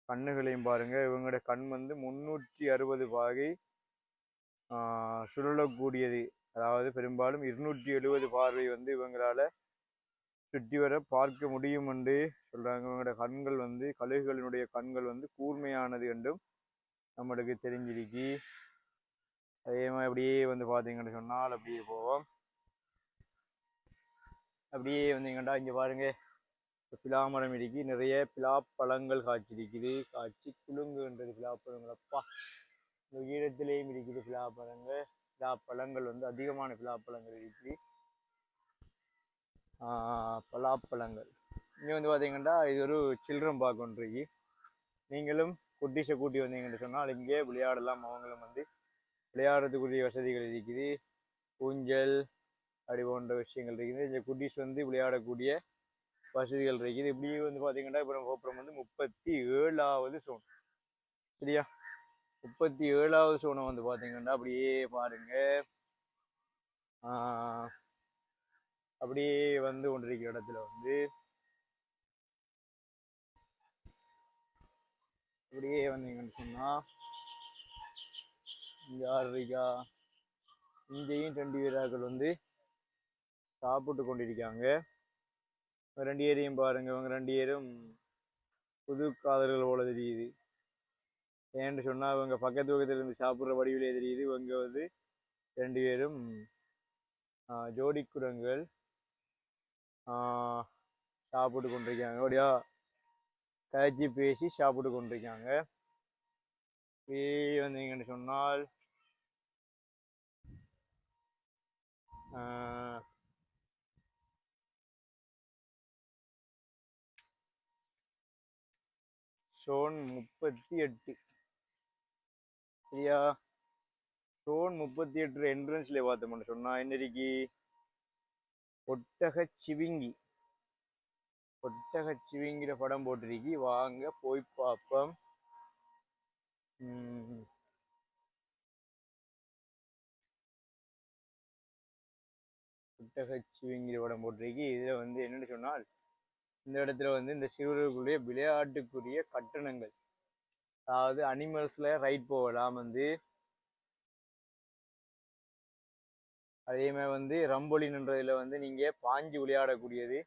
கண்ணுகளையும் பாருங்க, இவங்களுடைய கண் வந்து 360 பாகை சுழலக்கூடியது. அதாவது பெரும்பாலும் 270 பார்வை வந்து இவங்களால சுற்றி வர பார்க்க முடியும் என்று சொல்றாங்க. இவங்களுடைய கண்கள் வந்து, கழுகுகளினுடைய கண்கள் வந்து கூர்மையானது என்றும் நம்மளுக்கு தெரிஞ்சிருக்கு. அதே மாதிரி அப்படியே வந்து பார்த்தீங்கன்னு சொன்னால் அப்படியே போவோம். அப்படியே வந்தீங்கன்னா இங்கே பாருங்க, பிலாமரம் இருக்கு, நிறைய பிலாப்பழங்கள் காய்ச்சிருக்குது. காய்ச்சி குலுங்குன்றது பிலாப்பழங்கள். அப்பா, இந்த ஈரத்திலேயும் இருக்குது பிலாப்பழங்கள். பிலாப்பழங்கள் வந்து அதிகமான பிலாப்பழங்கள் இருக்குது. பலாப்பழங்கள் இங்கே வந்து பார்த்தீங்கன்னா இது ஒரு சில்ட்ரன் பார்க் ஒன்று இருக்கு. நீங்களும் குட்டீஸை கூட்டி வந்தீங்கன்னு சொன்னால் இங்கே விளையாடலாம். அவங்களும் வந்து விளையாடுறதுக்குரிய வசதிகள் இருக்குது. ஊஞ்சல் அப்படி போன்ற விஷயங்கள் இருக்குது. இந்த குட்டீஸ் வந்து விளையாடக்கூடிய வசதிகள் இருக்குது. இப்படியே வந்து பார்த்தீங்கன்னா அப்புறம் வந்து 37வது சோன். சரியா, 37வது சோனை வந்து பார்த்தீங்கன்னா அப்படியே பாருங்க, அப்படியே வந்து கொண்டிருக்கிற இடத்துல வந்து அப்படியே வந்தீங்கன்னு சொன்னா இங்க இருக்கா, இங்கேயும் 2 வீரர்கள் வந்து சாப்பிட்டு கொண்டிருக்காங்க. 2 பேரையும் பாருங்க, இவங்க 2 பேரும் புது காதல்கள் போல தெரியுது. ஏன்னு சொன்னா இவங்க பக்கத்து பக்கத்துல இருந்து சாப்பிட்ற வடிவிலே தெரியுது. இவங்க வந்து 2 பேரும் ஜோடி குரங்கள் சாப்பிட்டு கொண்டிருக்காங்க. அப்படியா கழிச்சு பேசி சாப்பிட்டு கொண்டிருக்காங்க. வந்தீங்கன்னு சொன்னால் சோன் 38. சரியா, சோன் 38 என்ட்ரன்ஸ்ல பார்த்தோம்னு சொன்னா என்னைக்கு ஒட்டக சிவிங்கி, ஒட்டக சிவிங்கிற படம் போட்டிருக்கி. வாங்க போய் பார்ப்போம். ஒட்டக சிவிங்கிற படம் போட்டிருக்கி. இதுல வந்து என்னன்னு சொன்னால் இந்த இடத்துல வந்து இந்த சிறுவர்களுடைய விளையாட்டுக்குரிய கட்டணங்கள், அதாவது அனிமல்ஸ்ல ரைட் போகலாம் வந்து. அதே மாதிரி வந்து ரம்போலின்ன்றதுல வந்து நீங்க பாஞ்சு விளையாடக்கூடியது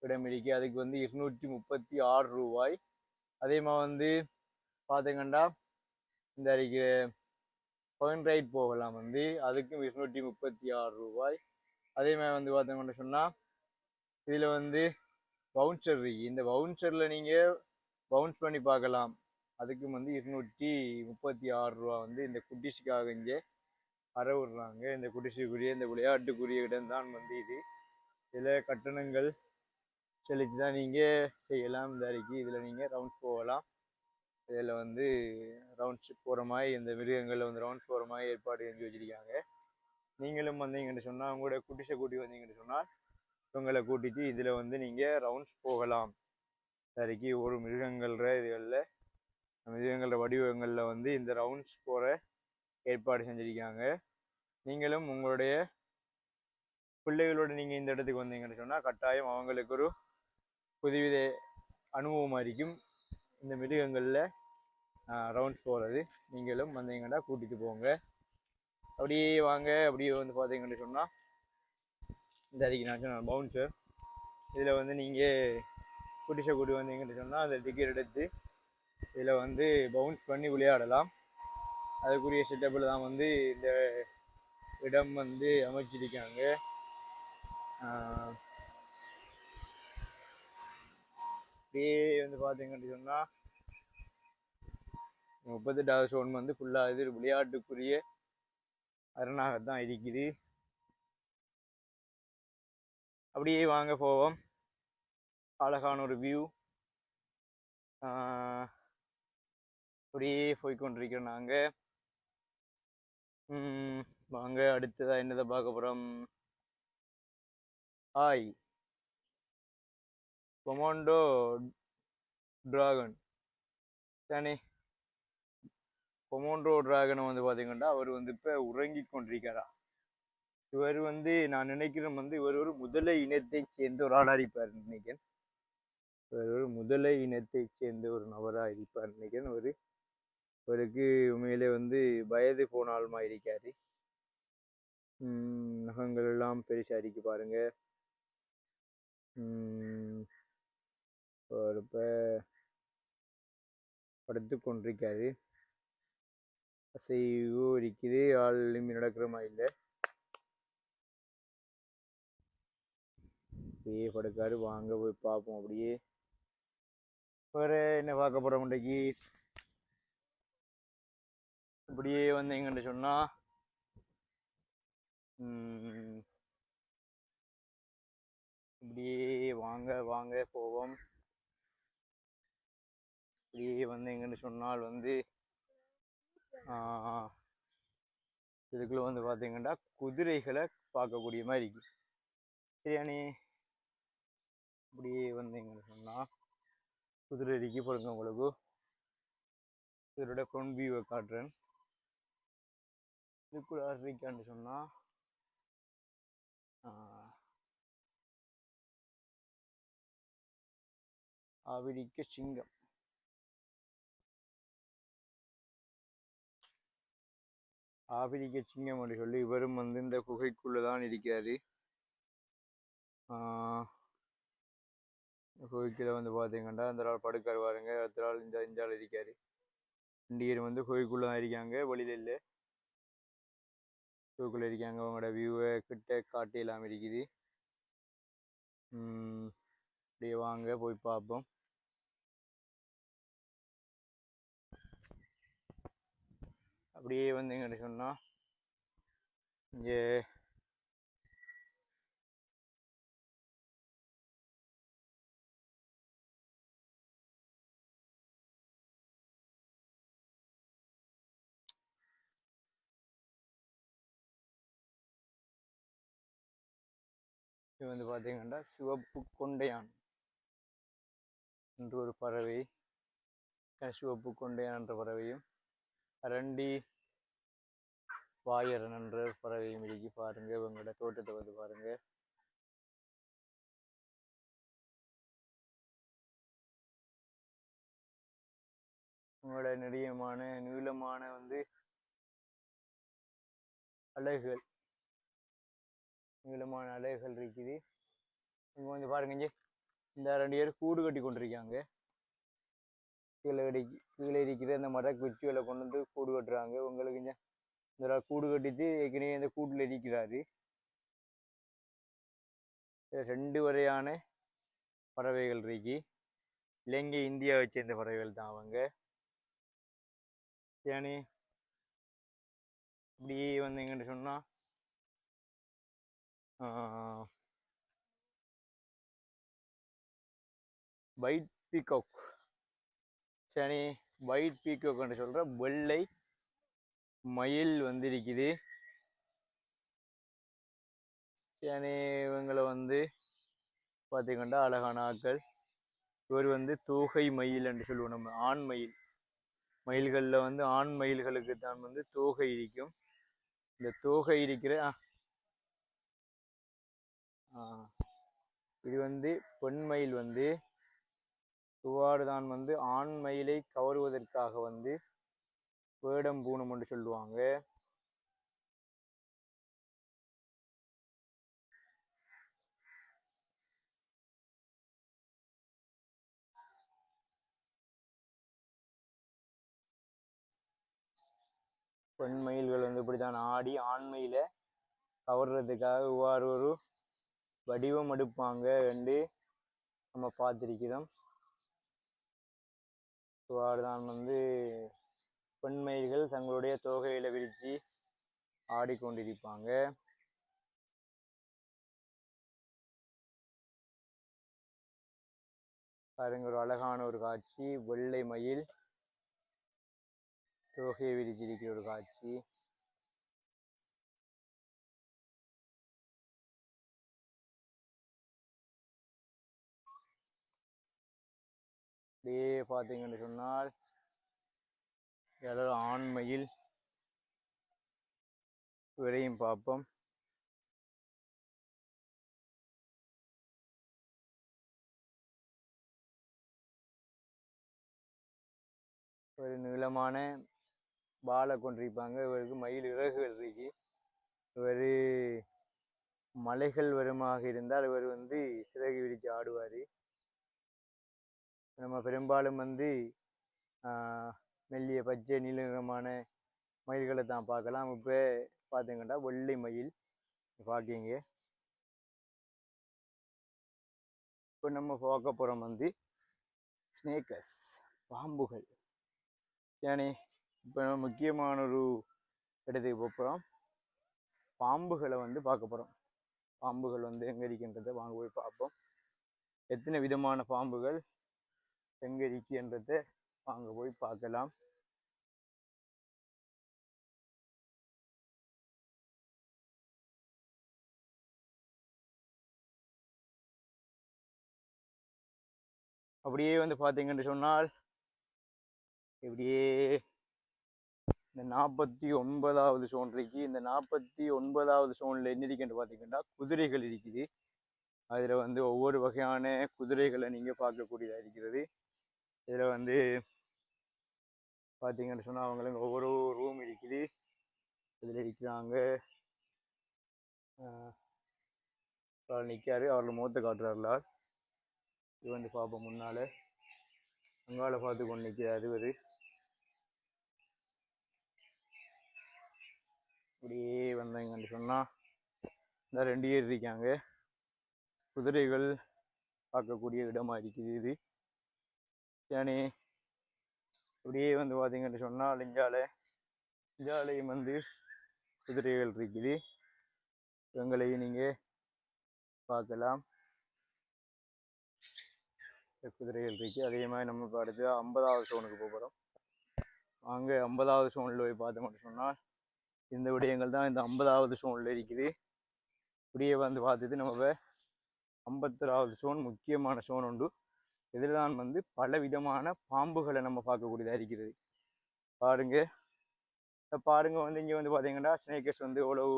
இடம் இருக்கு. அதுக்கு வந்து 236 ரூபாய். அதே மாதிரி வந்து பார்த்தீங்கன்னா இந்த அன்றைக்கு பாயிண்ட் ரைட் போகலாம் வந்து, அதுக்கும் 236 ரூபாய். அதே மாதிரி வந்து பார்த்தோம்னு சொன்னா இதுல வந்து பவுன்சர் இருக்கு. இந்த பவுன்சர்ல நீங்க பவுன்ஸ் பண்ணி பார்க்கலாம். அதுக்கும் வந்து 236 ரூபா வந்து இந்த குட்டிஸுக்காக இங்கே விடுறாங்க. இந்த குட்டிஸுக்குரிய இந்த விளையாட்டுக்குரிய இடம் தான் வந்து இது. இதுல கட்டணங்கள் செலுத்தி தான் நீங்க செய்யலாம். இந்த அறைக்கு இதுல நீங்க ரவுண்ட்ஸ் போகலாம். இதில் வந்து ரவுண்ட்ஸ் போகிற மாதிரி இந்த மிருகங்களில் வந்து ரவுண்ட்ஸ் போகிற மாதிரி ஏற்பாடு செஞ்சு வச்சுருக்காங்க. நீங்களும் வந்தீங்கன்னு சொன்னால் உங்களோட குட்டிசை கூட்டி வந்தீங்கன்னு சொன்னால் இவங்களை கூட்டிட்டு இதில் வந்து நீங்கள் ரவுண்ட்ஸ் போகலாம். சரிக்கு ஒரு மிருகங்கள இதுகளில் மிருகங்கள வடிவங்களில் வந்து இந்த ரவுண்ட்ஸ் போகிற ஏற்பாடு செஞ்சுருக்காங்க. நீங்களும் உங்களுடைய பிள்ளைகளோடு நீங்கள் இந்த இடத்துக்கு வந்தீங்கன்னு சொன்னால் கட்டாயம் அவங்களுக்கு ஒரு புதுவித அனுபவமாக இருக்கும். இந்த மிருகங்களில் ரவுண்ட்ஸ் போகிறது நீங்களும் வந்தீங்கன்னா கூட்டிகிட்டு போங்க. அப்படியே வாங்க. அப்படியே வந்து பார்த்தீங்கன்னு சொன்னால் இந்த அடிக்கு நான் பவுன்சர் இதில் வந்து நீங்கள் குட்டிசை கூட்டி வந்தீங்கன்னு சொன்னால் அந்த டிக்கெட் எடுத்து இதில் வந்து பவுன்ஸ் பண்ணி விளையாடலாம். அதுக்குரிய செட்டப்பில் தான் வந்து இந்த இடம் வந்து அமைச்சிருக்காங்க. அப்படியே வந்து பார்த்தீங்கன்னு சொன்னால் 38வது ஷோன் வந்து ஃபுல்லாக இது விளையாட்டுக்குரிய அரணாகத்தான் இருக்குது. அப்படியே வாங்க போவோம். அழகான ஒரு வியூ. அப்படியே போய்கொண்டிருக்கிறோம் நாங்கள். வாங்க அடுத்ததா என்னதை பார்க்க போகிறோம். ஹாய் கொமாண்டோ டிராகன் தானே. கொமாண்டோ டிராகனை வந்து பார்த்தீங்கன்னா அவர் வந்து இப்போ உறங்கி கொண்டிருக்காரா. இவர் வந்து நான் நினைக்கிறேன் வந்து இவர் ஒரு முதலை இனத்தை சேர்ந்த ஒரு ஆளாக இருப்பார் நினைக்கிறேன். இவர் ஒரு முதலை இனத்தை சேர்ந்த ஒரு நபராக இருப்பார் நினைக்கிறேன். இவருக்கு உண்மையிலே வந்து வயது போனாலுமா இருக்காரு. நகங்கள் எல்லாம் பெருசா இருக்கு பாருங்க. இப்ப படுத்து கொண்டிருக்காரு. அசைவோ இருக்குது. ஆள் எழும்பி நடக்கிற மாதிரி இல்லை. அப்படியே படுக்காரு. வாங்க போய் பார்ப்போம். அப்படியே வேற என்ன பார்க்க போறோம் இன்றைக்கு. இப்படியே வந்தீங்கன்னு சொன்னா இப்படியே வாங்க வாங்க போவோம். இப்படியே வந்தீங்கன்னு சொன்னால் வந்து இதுக்குள்ள வந்து பார்த்தீங்கன்னா குதிரைகளை பார்க்கக்கூடிய மாதிரி இருக்கு. சரியானே. இப்படியே வந்தீங்கன்னு சொன்னால் குதிரை இருக்கு பாருங்க. உங்களுக்கு இதோட ஃப்ரண்ட் வியூவை காட்டுறேன். இதுக்குள்ள இருக்கான்னு சொன்னால் ஆப்பிரிக்க சிங்கம். ஆப்பிரிக்க சிங்கம் அப்படி சொல்லி இவரும் வந்து இந்த குகைக்குள்ளதான் இருக்கிறாரு. கோயிலுக்குள்ள வந்து பார்த்தீங்கன்னா அந்த ஆள் படுக்காரு பாருங்க. அடுத்த ஆள் இந்த ஆள் இருக்காரு. 2 பேர் வந்து கோயிலுக்குள்ள தான் இருக்காங்க. வெளியில இல்லை, கோயிலுக்குள்ள இருக்காங்க. அவங்களோட வியூவை கிட்ட காட்டி எல்லாம் இருக்குது. அப்படியே வாங்க போய் பார்ப்போம். அப்படியே வந்தீங்கன்னு சொன்னா இங்கே இது வந்து பார்த்தீங்கன்னா சிவப்பு கொண்டையான் என்று ஒரு பறவை. சிவப்பு கொண்டையான் என்ற பறவையும் அரண்டி வாயரன் என்ற பறவையும் இருக்கு பாருங்க. இவங்களோட தோட்டத்தை வந்து பாருங்க. உங்களோட நீளமான வந்து அலைகள், நீளமான அலைகள் இருக்குது. இங்க வந்து பாருங்க. இங்கே இந்த 2 பேர் கூடு கட்டி கொண்டிருக்காங்க. கீழே இருக்கிற இந்த மர குச்சிகளை கொண்டு வந்து கூடு கட்டுறாங்க. உங்களுக்கு இங்கே இந்த கூடு கட்டிட்டு ஏற்கனவே இந்த கூட்டில் இருக்கிறாரு. 2 வரையான பறவைகள் இருக்கு. இலங்கை இந்தியாவை சேர்ந்த பறவைகள் தான் அவங்க. ஏனே இப்படியே வந்தீங்கன்னு சொன்னா வைட் பீகாக். சரி, ஒயிட் பீகாக்னு சொல்கிற வெள்ளை மயில் வந்திருக்குது. ஏனே இவங்களை வந்து பார்த்தீங்கன்னா அழகான ஆக்கள். இவர் வந்து தோகை மயில் என்று சொல்லுவோம் நம்ம. ஆண் மயில், மயில்களில் வந்து ஆண் மயில்களுக்கு தான் வந்து தோகை இருக்கும். இந்த தோகை இருக்கிற இது வந்து பெண் மயில் வந்து இவ்வாறு தான் வந்து ஆண் மயிலை கவருவதற்காக வந்து வேடம் பூணும் என்று சொல்லுவாங்க. பெண் மயில்கள் வந்து இப்படித்தான் ஆடி ஆண் மயிலை கவர்றதுக்காக இவ்வாறு ஒரு வடிவம் எடுப்பாங்க என்று நம்ம பார்த்திருக்கிறோம். இவ்வாறு தான் வந்து பெண் மயில்கள் தங்களுடைய தோகையில விரித்து ஆடிக்கொண்டிருப்பாங்க. பாருங்க, ஒரு அழகான ஒரு காட்சி. வெள்ளை மயில் தோகையை விரிச்சிருக்கிற ஒரு காட்சி. அப்படியே பார்த்தீங்கன்னு சொன்னால் யாராவது ஆண் மயில் வரையும் பார்ப்போம். ஒரு நீளமான வாழை கொண்டிருப்பாங்க. இவருக்கு மயில் இறகுகள் இருக்கு. இவர் மலைகள் வருமாக இருந்தால் இவர் வந்து சிறகு விரித்து ஆடுவார். நம்ம பெரும்பாலும் வந்து மெல்லிய பச்சை நீல நிறமான மயில்களை தான் பார்க்கலாம். இப்போ பார்த்தீங்கன்னா வெள்ளை மயில் பார்க்கிங்க. இப்போ நம்ம பார்க்க போகிறோம் வந்து ஸ்னேக்கஸ், பாம்புகள். ஏனே இப்போ முக்கியமான ஒரு இடத்துக்கு போகிறோம். பாம்புகளை வந்து பார்க்க போகிறோம். பாம்புகள் வந்து எங்கே இருக்கின்றதை வாங்க போய் பார்ப்போம். எத்தனை விதமான பாம்புகள் எங்கே இருக்கின்றதை வாங்க போய் பார்க்கலாம். அப்படியே வந்து பார்த்தீங்கன்னு சொன்னால் இப்படியே இந்த 49வது சோன் இருக்கு. இந்த 49வது சோனில் என்ன இருக்குன்னு பார்த்தீங்கன்னா குதிரைகள் இருக்குது. அதில் வந்து ஒவ்வொரு வகையான குதிரைகளை நீங்கள் பார்க்கக்கூடியதாக இருக்கிறது. இதில் வந்து பார்த்தீங்கன்னு சொன்னால் அவங்களுக்கு ஒவ்வொரு ரூம் இருக்குது. இதில் இருக்கிறாங்க. அவர் நிற்காரு, அவர்கள் முகத்தை காட்டுறாருலார். இது வந்து பார்ப்போம். முன்னால் அங்கால பார்த்து கொண்டு நிற்கிறாரு இவர். அப்படியே வந்தாங்கன்னு சொன்னால் இந்த 2 பேர் இருக்காங்க. குதிரைகள் பார்க்கக்கூடிய இடமா இருக்குது இது. ஏனே அப்படியே வந்து பார்த்தீங்கன்னு சொன்னால் இஞ்சாலையும் வந்து குதிரைகள் இருக்குது. இவங்களையும் நீங்கள் பார்க்கலாம். குதிரைகள் இருக்குது. அதே மாதிரி நம்ம இப்போ அடுத்து 50வது சோனுக்கு போகிறோம். அங்கே 50வது சோனில் போய் பார்த்தோம்னு சொன்னால் இந்த விடயங்கள் தான் இந்த 50வது சோனில் இருக்குது. இப்படியே வந்து பார்த்துட்டு நம்ம 51வது சோன் முக்கியமான சோன் உண்டு. இதில் தான் வந்து பல விதமான பாம்புகளை நம்ம பார்க்கக்கூடியதாக இருக்கிறது. பாருங்க வந்து இங்கே வந்து பார்த்தீங்கன்னா ஸ்னேக்கஸ் வந்து எவ்வளவு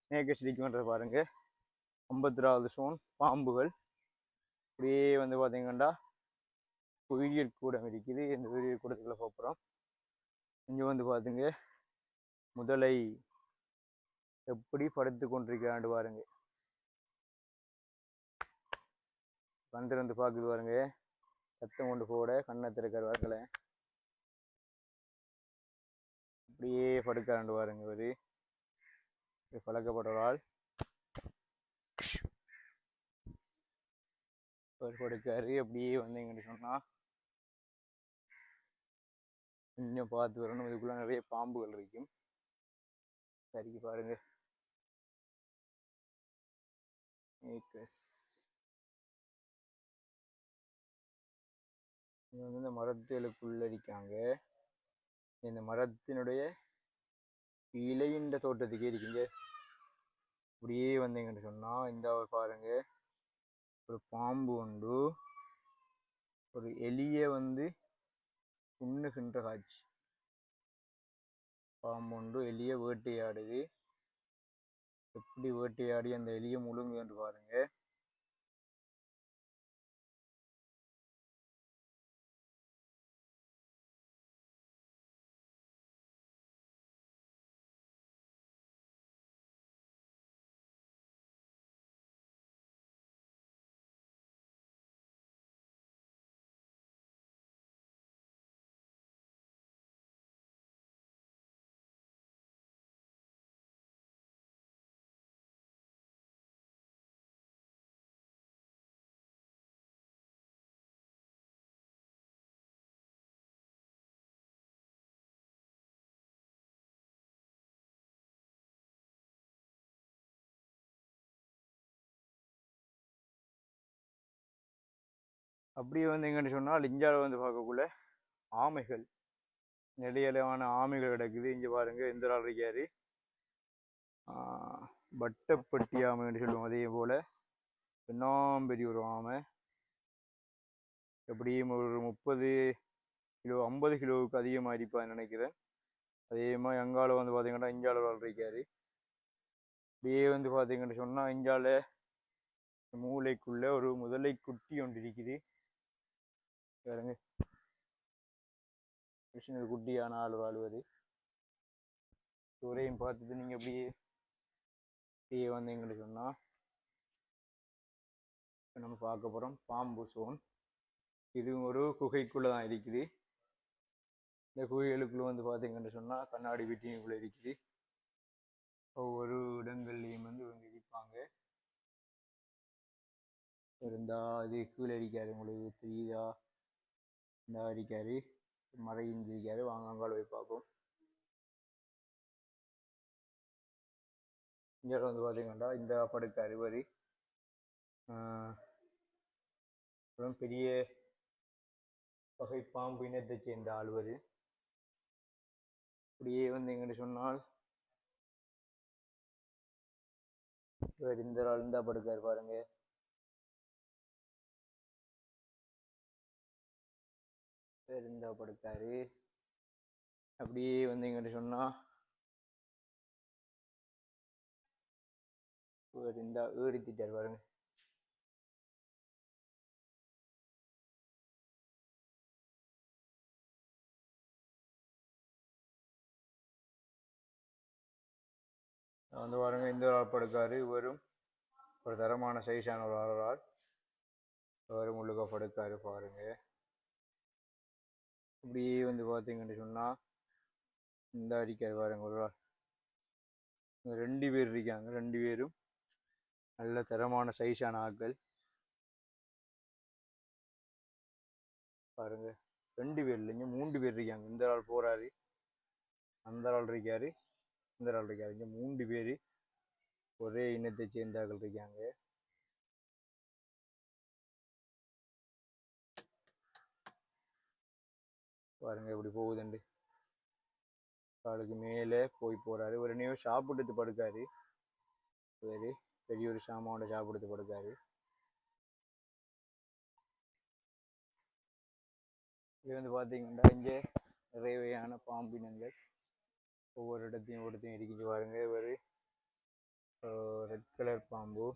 ஸ்னேக்கஸ் இருக்குன்றதை பாருங்க. 51வது சோன் பாம்புகள். இப்படியே வந்து பார்த்தீங்கன்னா உயிரியல் கூடம் இருக்குது. இந்த உயிரியல் கூடத்துக்குள்ள போகிறோம். இங்கே வந்து பார்த்துங்க முதலை எப்படி படுத்து கொண்டிருக்கிறான்னு பாருங்க. வந்து பார்க்குது பாருங்க. சத்தம் கொண்டு போட கண்ணை திறக்கிற வார்களை அப்படியே படுக்கிறாண்டு பாருங்க. ஒரு பழக்கப்படுறாள் அவர் படுக்காரு. அப்படியே வந்தீங்கன்னு சொன்னா இன்னும் பார்த்து வரணும். இதுக்குள்ள நிறைய பாம்புகள் இருக்கும். சரிக்கு பாருங்க. இது வந்து இந்த மரத்துகளுக்குள்ள இருக்காங்க. இந்த மரத்தினுடைய இலையின் தோட்டத்துக்கே இருக்கீங்க. இப்படியே வந்தீங்கன்னு சொன்னா இந்த பாருங்க, ஒரு பாம்பு உண்டு, ஒரு எலிய வந்து உண்ணுகின்ற காட்சி. பாம்பு உண்டு எலிய வேட்டையாடுது. எப்படி வேட்டையாடி அந்த எலிய முழுங்குன்னு பாருங்க. அப்படியே வந்து எங்கன்னு சொன்னால் இஞ்சால வந்து பார்க்கக்குள்ள ஆமைகள், நெடியலான ஆமைகள் கிடக்குது. இங்க பாருங்க எந்த ஆள் இருக்காரு, வட்டப்பட்டி ஆமைன்னு சொல்லுவோம். அதே போல இன்னும் பெரிய ஒரு ஆமை, எப்படியும் ஒரு 30 கிலோ 50 கிலோவுக்கு அதிகமாக இருப்பான்னு நினைக்கிறேன். அதே மாதிரி அங்கால வந்து பார்த்தீங்கன்னா இஞ்சால ஒரு ஆள் இருக்காரு. அப்படியே வந்து பார்த்தீங்கன்னு சொன்னால் இஞ்சால மூளைக்குள்ள ஒரு முதலை குட்டி ஒன்று இருக்குது. பாருங்க, கிருஷ்ணர் குட்டியான ஆள் வாழ்வது. ஒரையும் பார்த்துட்டு நீங்கள் அப்படியே அப்படியே வந்தீங்கன்னு சொன்னால் நம்ம பார்க்க போகிறோம் பாம்பு சோன். இது ஒரு குகைக்குள்ளே தான் இருக்குது. இந்த குகைகளுக்குள்ள வந்து பார்த்தீங்கன்னு சொன்னால் கண்ணாடி வீட்டிங்குள்ளே இருக்குது. ஒவ்வொரு இடங்கள்லையும் வந்து இவங்க இருப்பாங்க. இருந்தா இது கீழே அடிக்காரு, உங்களுக்கு தெரியுதா? இந்த அடிக்காரு மறைஞ்சிருக்காரு. வாங்க அங்கால போய் பார்ப்போம். இங்கே வந்து பார்த்தீங்கன்னா இந்த படுக்காரு வரி அப்புறம் பெரிய வகை பாம்பு இனத்தை சேர்ந்த ஆழ்வர். இப்படியே வந்து எங்கிட்ட சொன்னால் இவர் இந்த ஆள் இருந்தா படுக்காரு பாருங்க. இருந்தா படுக்காரு. அப்படியே வந்து எங்கிட்ட சொன்னா இவர் இந்த ஏடித்திட்டார் பாருங்க. வந்து பாருங்க இந்த ஒரு ஆள் படுக்காரு. இவரும் ஒரு தரமான சைஸான ஒரு ஆள். இவரும் உள்ளுக்க படுக்காரு பாருங்க. இப்படியே வந்து பார்த்தீங்கன்னு சொன்னா இந்த அடிக்காரு பாருங்க ஒரு ஆள். 2 பேர் இருக்காங்க. 2 பேரும் நல்ல தரமான சைஸான ஆட்கள் பாருங்க. 2 பேர் இல்லைங்க, 3 பேர் இருக்காங்க. இந்த ஆள் போறாரு, அந்த ஆள் இருக்காரு, இந்த ஆள் இருக்காரு. இங்க 3 பேர் ஒரே இனத்தை சேர்ந்தார்கள் இருக்காங்க. பாருங்க எப்படி போகுதுண்டு. காலுக்கு மேலே போறாரு. ஒரு நியூ சாப்பிட்டு படுக்காரு. சரி, பெரிய ஒரு சாமாவோட சாப்பிட்டு படுக்காரு. இது வந்து பார்த்தீங்கன்னா இங்கே நிறைய வகையான பாம்பினங்கள் ஒவ்வொரு இடத்தையும் இருக்குது பாருங்க. ஒரு ரெட் கலர் பாம்பு.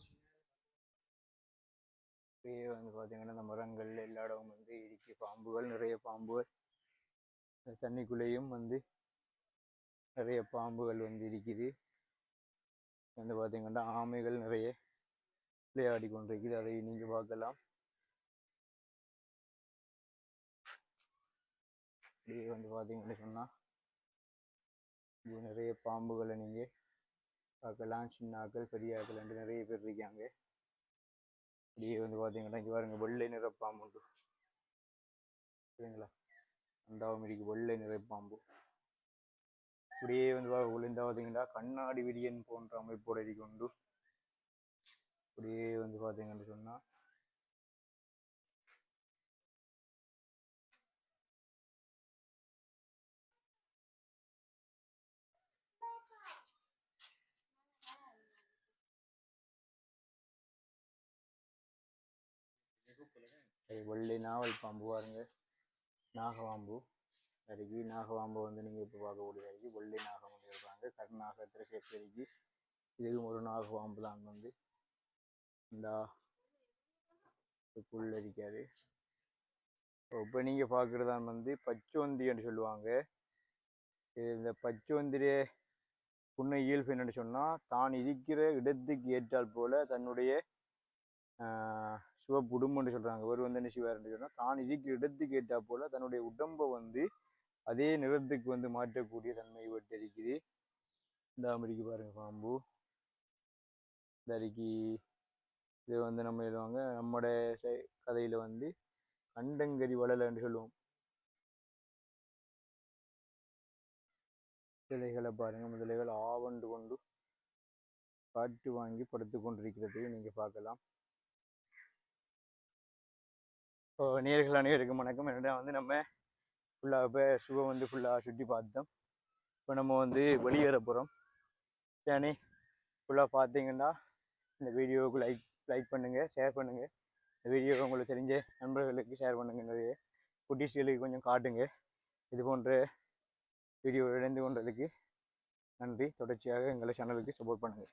இப்படியே வந்து பார்த்தீங்கன்னா இந்த மரங்கள் எல்லா இடமும் வந்து இருக்கு பாம்புகள், நிறைய பாம்புகள். தண்ணிக்குள்ளேயும் வந்து நிறைய பாம்புகள் வந்து இருக்குது. வந்து பார்த்தீங்கன்னா ஆமைகள் நிறைய விளையாடி கொண்டிருக்குது. அதை நீங்க பார்க்கலாம். இப்படியே வந்து பார்த்தீங்கன்னு சொன்னா இது நிறைய பாம்புகளை நீங்க பார்க்கலாம். சின்ன ஆக்கள் பெரிய ஆக்கள் என்று நிறைய பேர் இருக்காங்க. இப்படியே வந்து பார்த்தீங்கன்னா இங்கே பாருங்க வெள்ளை நிற பாம்பு உண்டு சரிங்களா. அந்த இருக்கு வெள்ளை நிற பாம்பு. இப்படியே வந்து இந்த பார்த்தீங்கன்னா கண்ணாடி விரியன் போன்ற அமைப்போட கொண்டு இப்படியே வந்து பார்த்தீங்கன்னு சொன்னா வெள்ளை நாவல் பாம்பு பாருங்க, நாகவாம்பு அருகி நாகவாம்பு வந்து நீங்கள் இப்போ பார்க்கக்கூடிய அருகி வெள்ளை நாகம் வந்து இருப்பாங்க. கருநாகத்தில் சேர்த்து இதுவும் ஒரு நாகவாம்பு தான் வந்து இந்த புல் அரிக்காது. இப்போ நீங்கள் பார்க்குறதான் வந்து பச்சோந்தின்னு சொல்லுவாங்க. இந்த பச்சோந்திரிய புன்னை இயல்பு என்னென்னு சொன்னால், தான் இருக்கிற இடத்துக்கு ஏற்றால் போல தன்னுடைய சிவப்புடும்புன்னு சொல்கிறாங்க. ஒரு வந்து என்ன செய்வார்னு சொன்னால், தான் இருக்கிற இடத்துக்கு ஏற்றா போல தன்னுடைய உடம்பை வந்து அதே நிறத்துக்கு வந்து மாற்றக்கூடிய தன்மை விட்டு இருக்குது. இந்த அமெரிக்க பாருங்க பாம்பு இந்த அரிக்கி. இது வந்து நம்ம எழுதுவாங்க நம்மளோட கதையில் வந்து கண்டங்கரி வளலைன்னு சொல்லுவோம். முதலைகளை பாருங்க, முதலைகள் ஆவண்டு கொண்டு காற்று வாங்கி படுத்து கொண்டிருக்கிறது நீங்கள் பார்க்கலாம். நேர்கள் அனைவருக்கும் வணக்கம். என்னடா வந்து நம்ம ஃபுல்லாக இப்போ சுவை வந்து ஃபுல்லாக சுற்றி பார்த்தோம். இப்போ நம்ம வந்து வெளியேற போகிறோம். சரி, ஃபுல்லாக பார்த்தீங்கன்னா இந்த வீடியோவுக்கு லைக் பண்ணுங்கள், ஷேர் பண்ணுங்கள். இந்த வீடியோவை உங்களுக்கு தெரிஞ்ச நண்பர்களுக்கு ஷேர் பண்ணுங்கள். நிறைய குட்டீஸ்களுக்கு கொஞ்சம் காட்டுங்க. இது போன்ற வீடியோ இணைந்து கொண்டதுக்கு நன்றி. தொடர்ச்சியாக எங்களை சேனலுக்கு சப்போர்ட் பண்ணுங்கள்.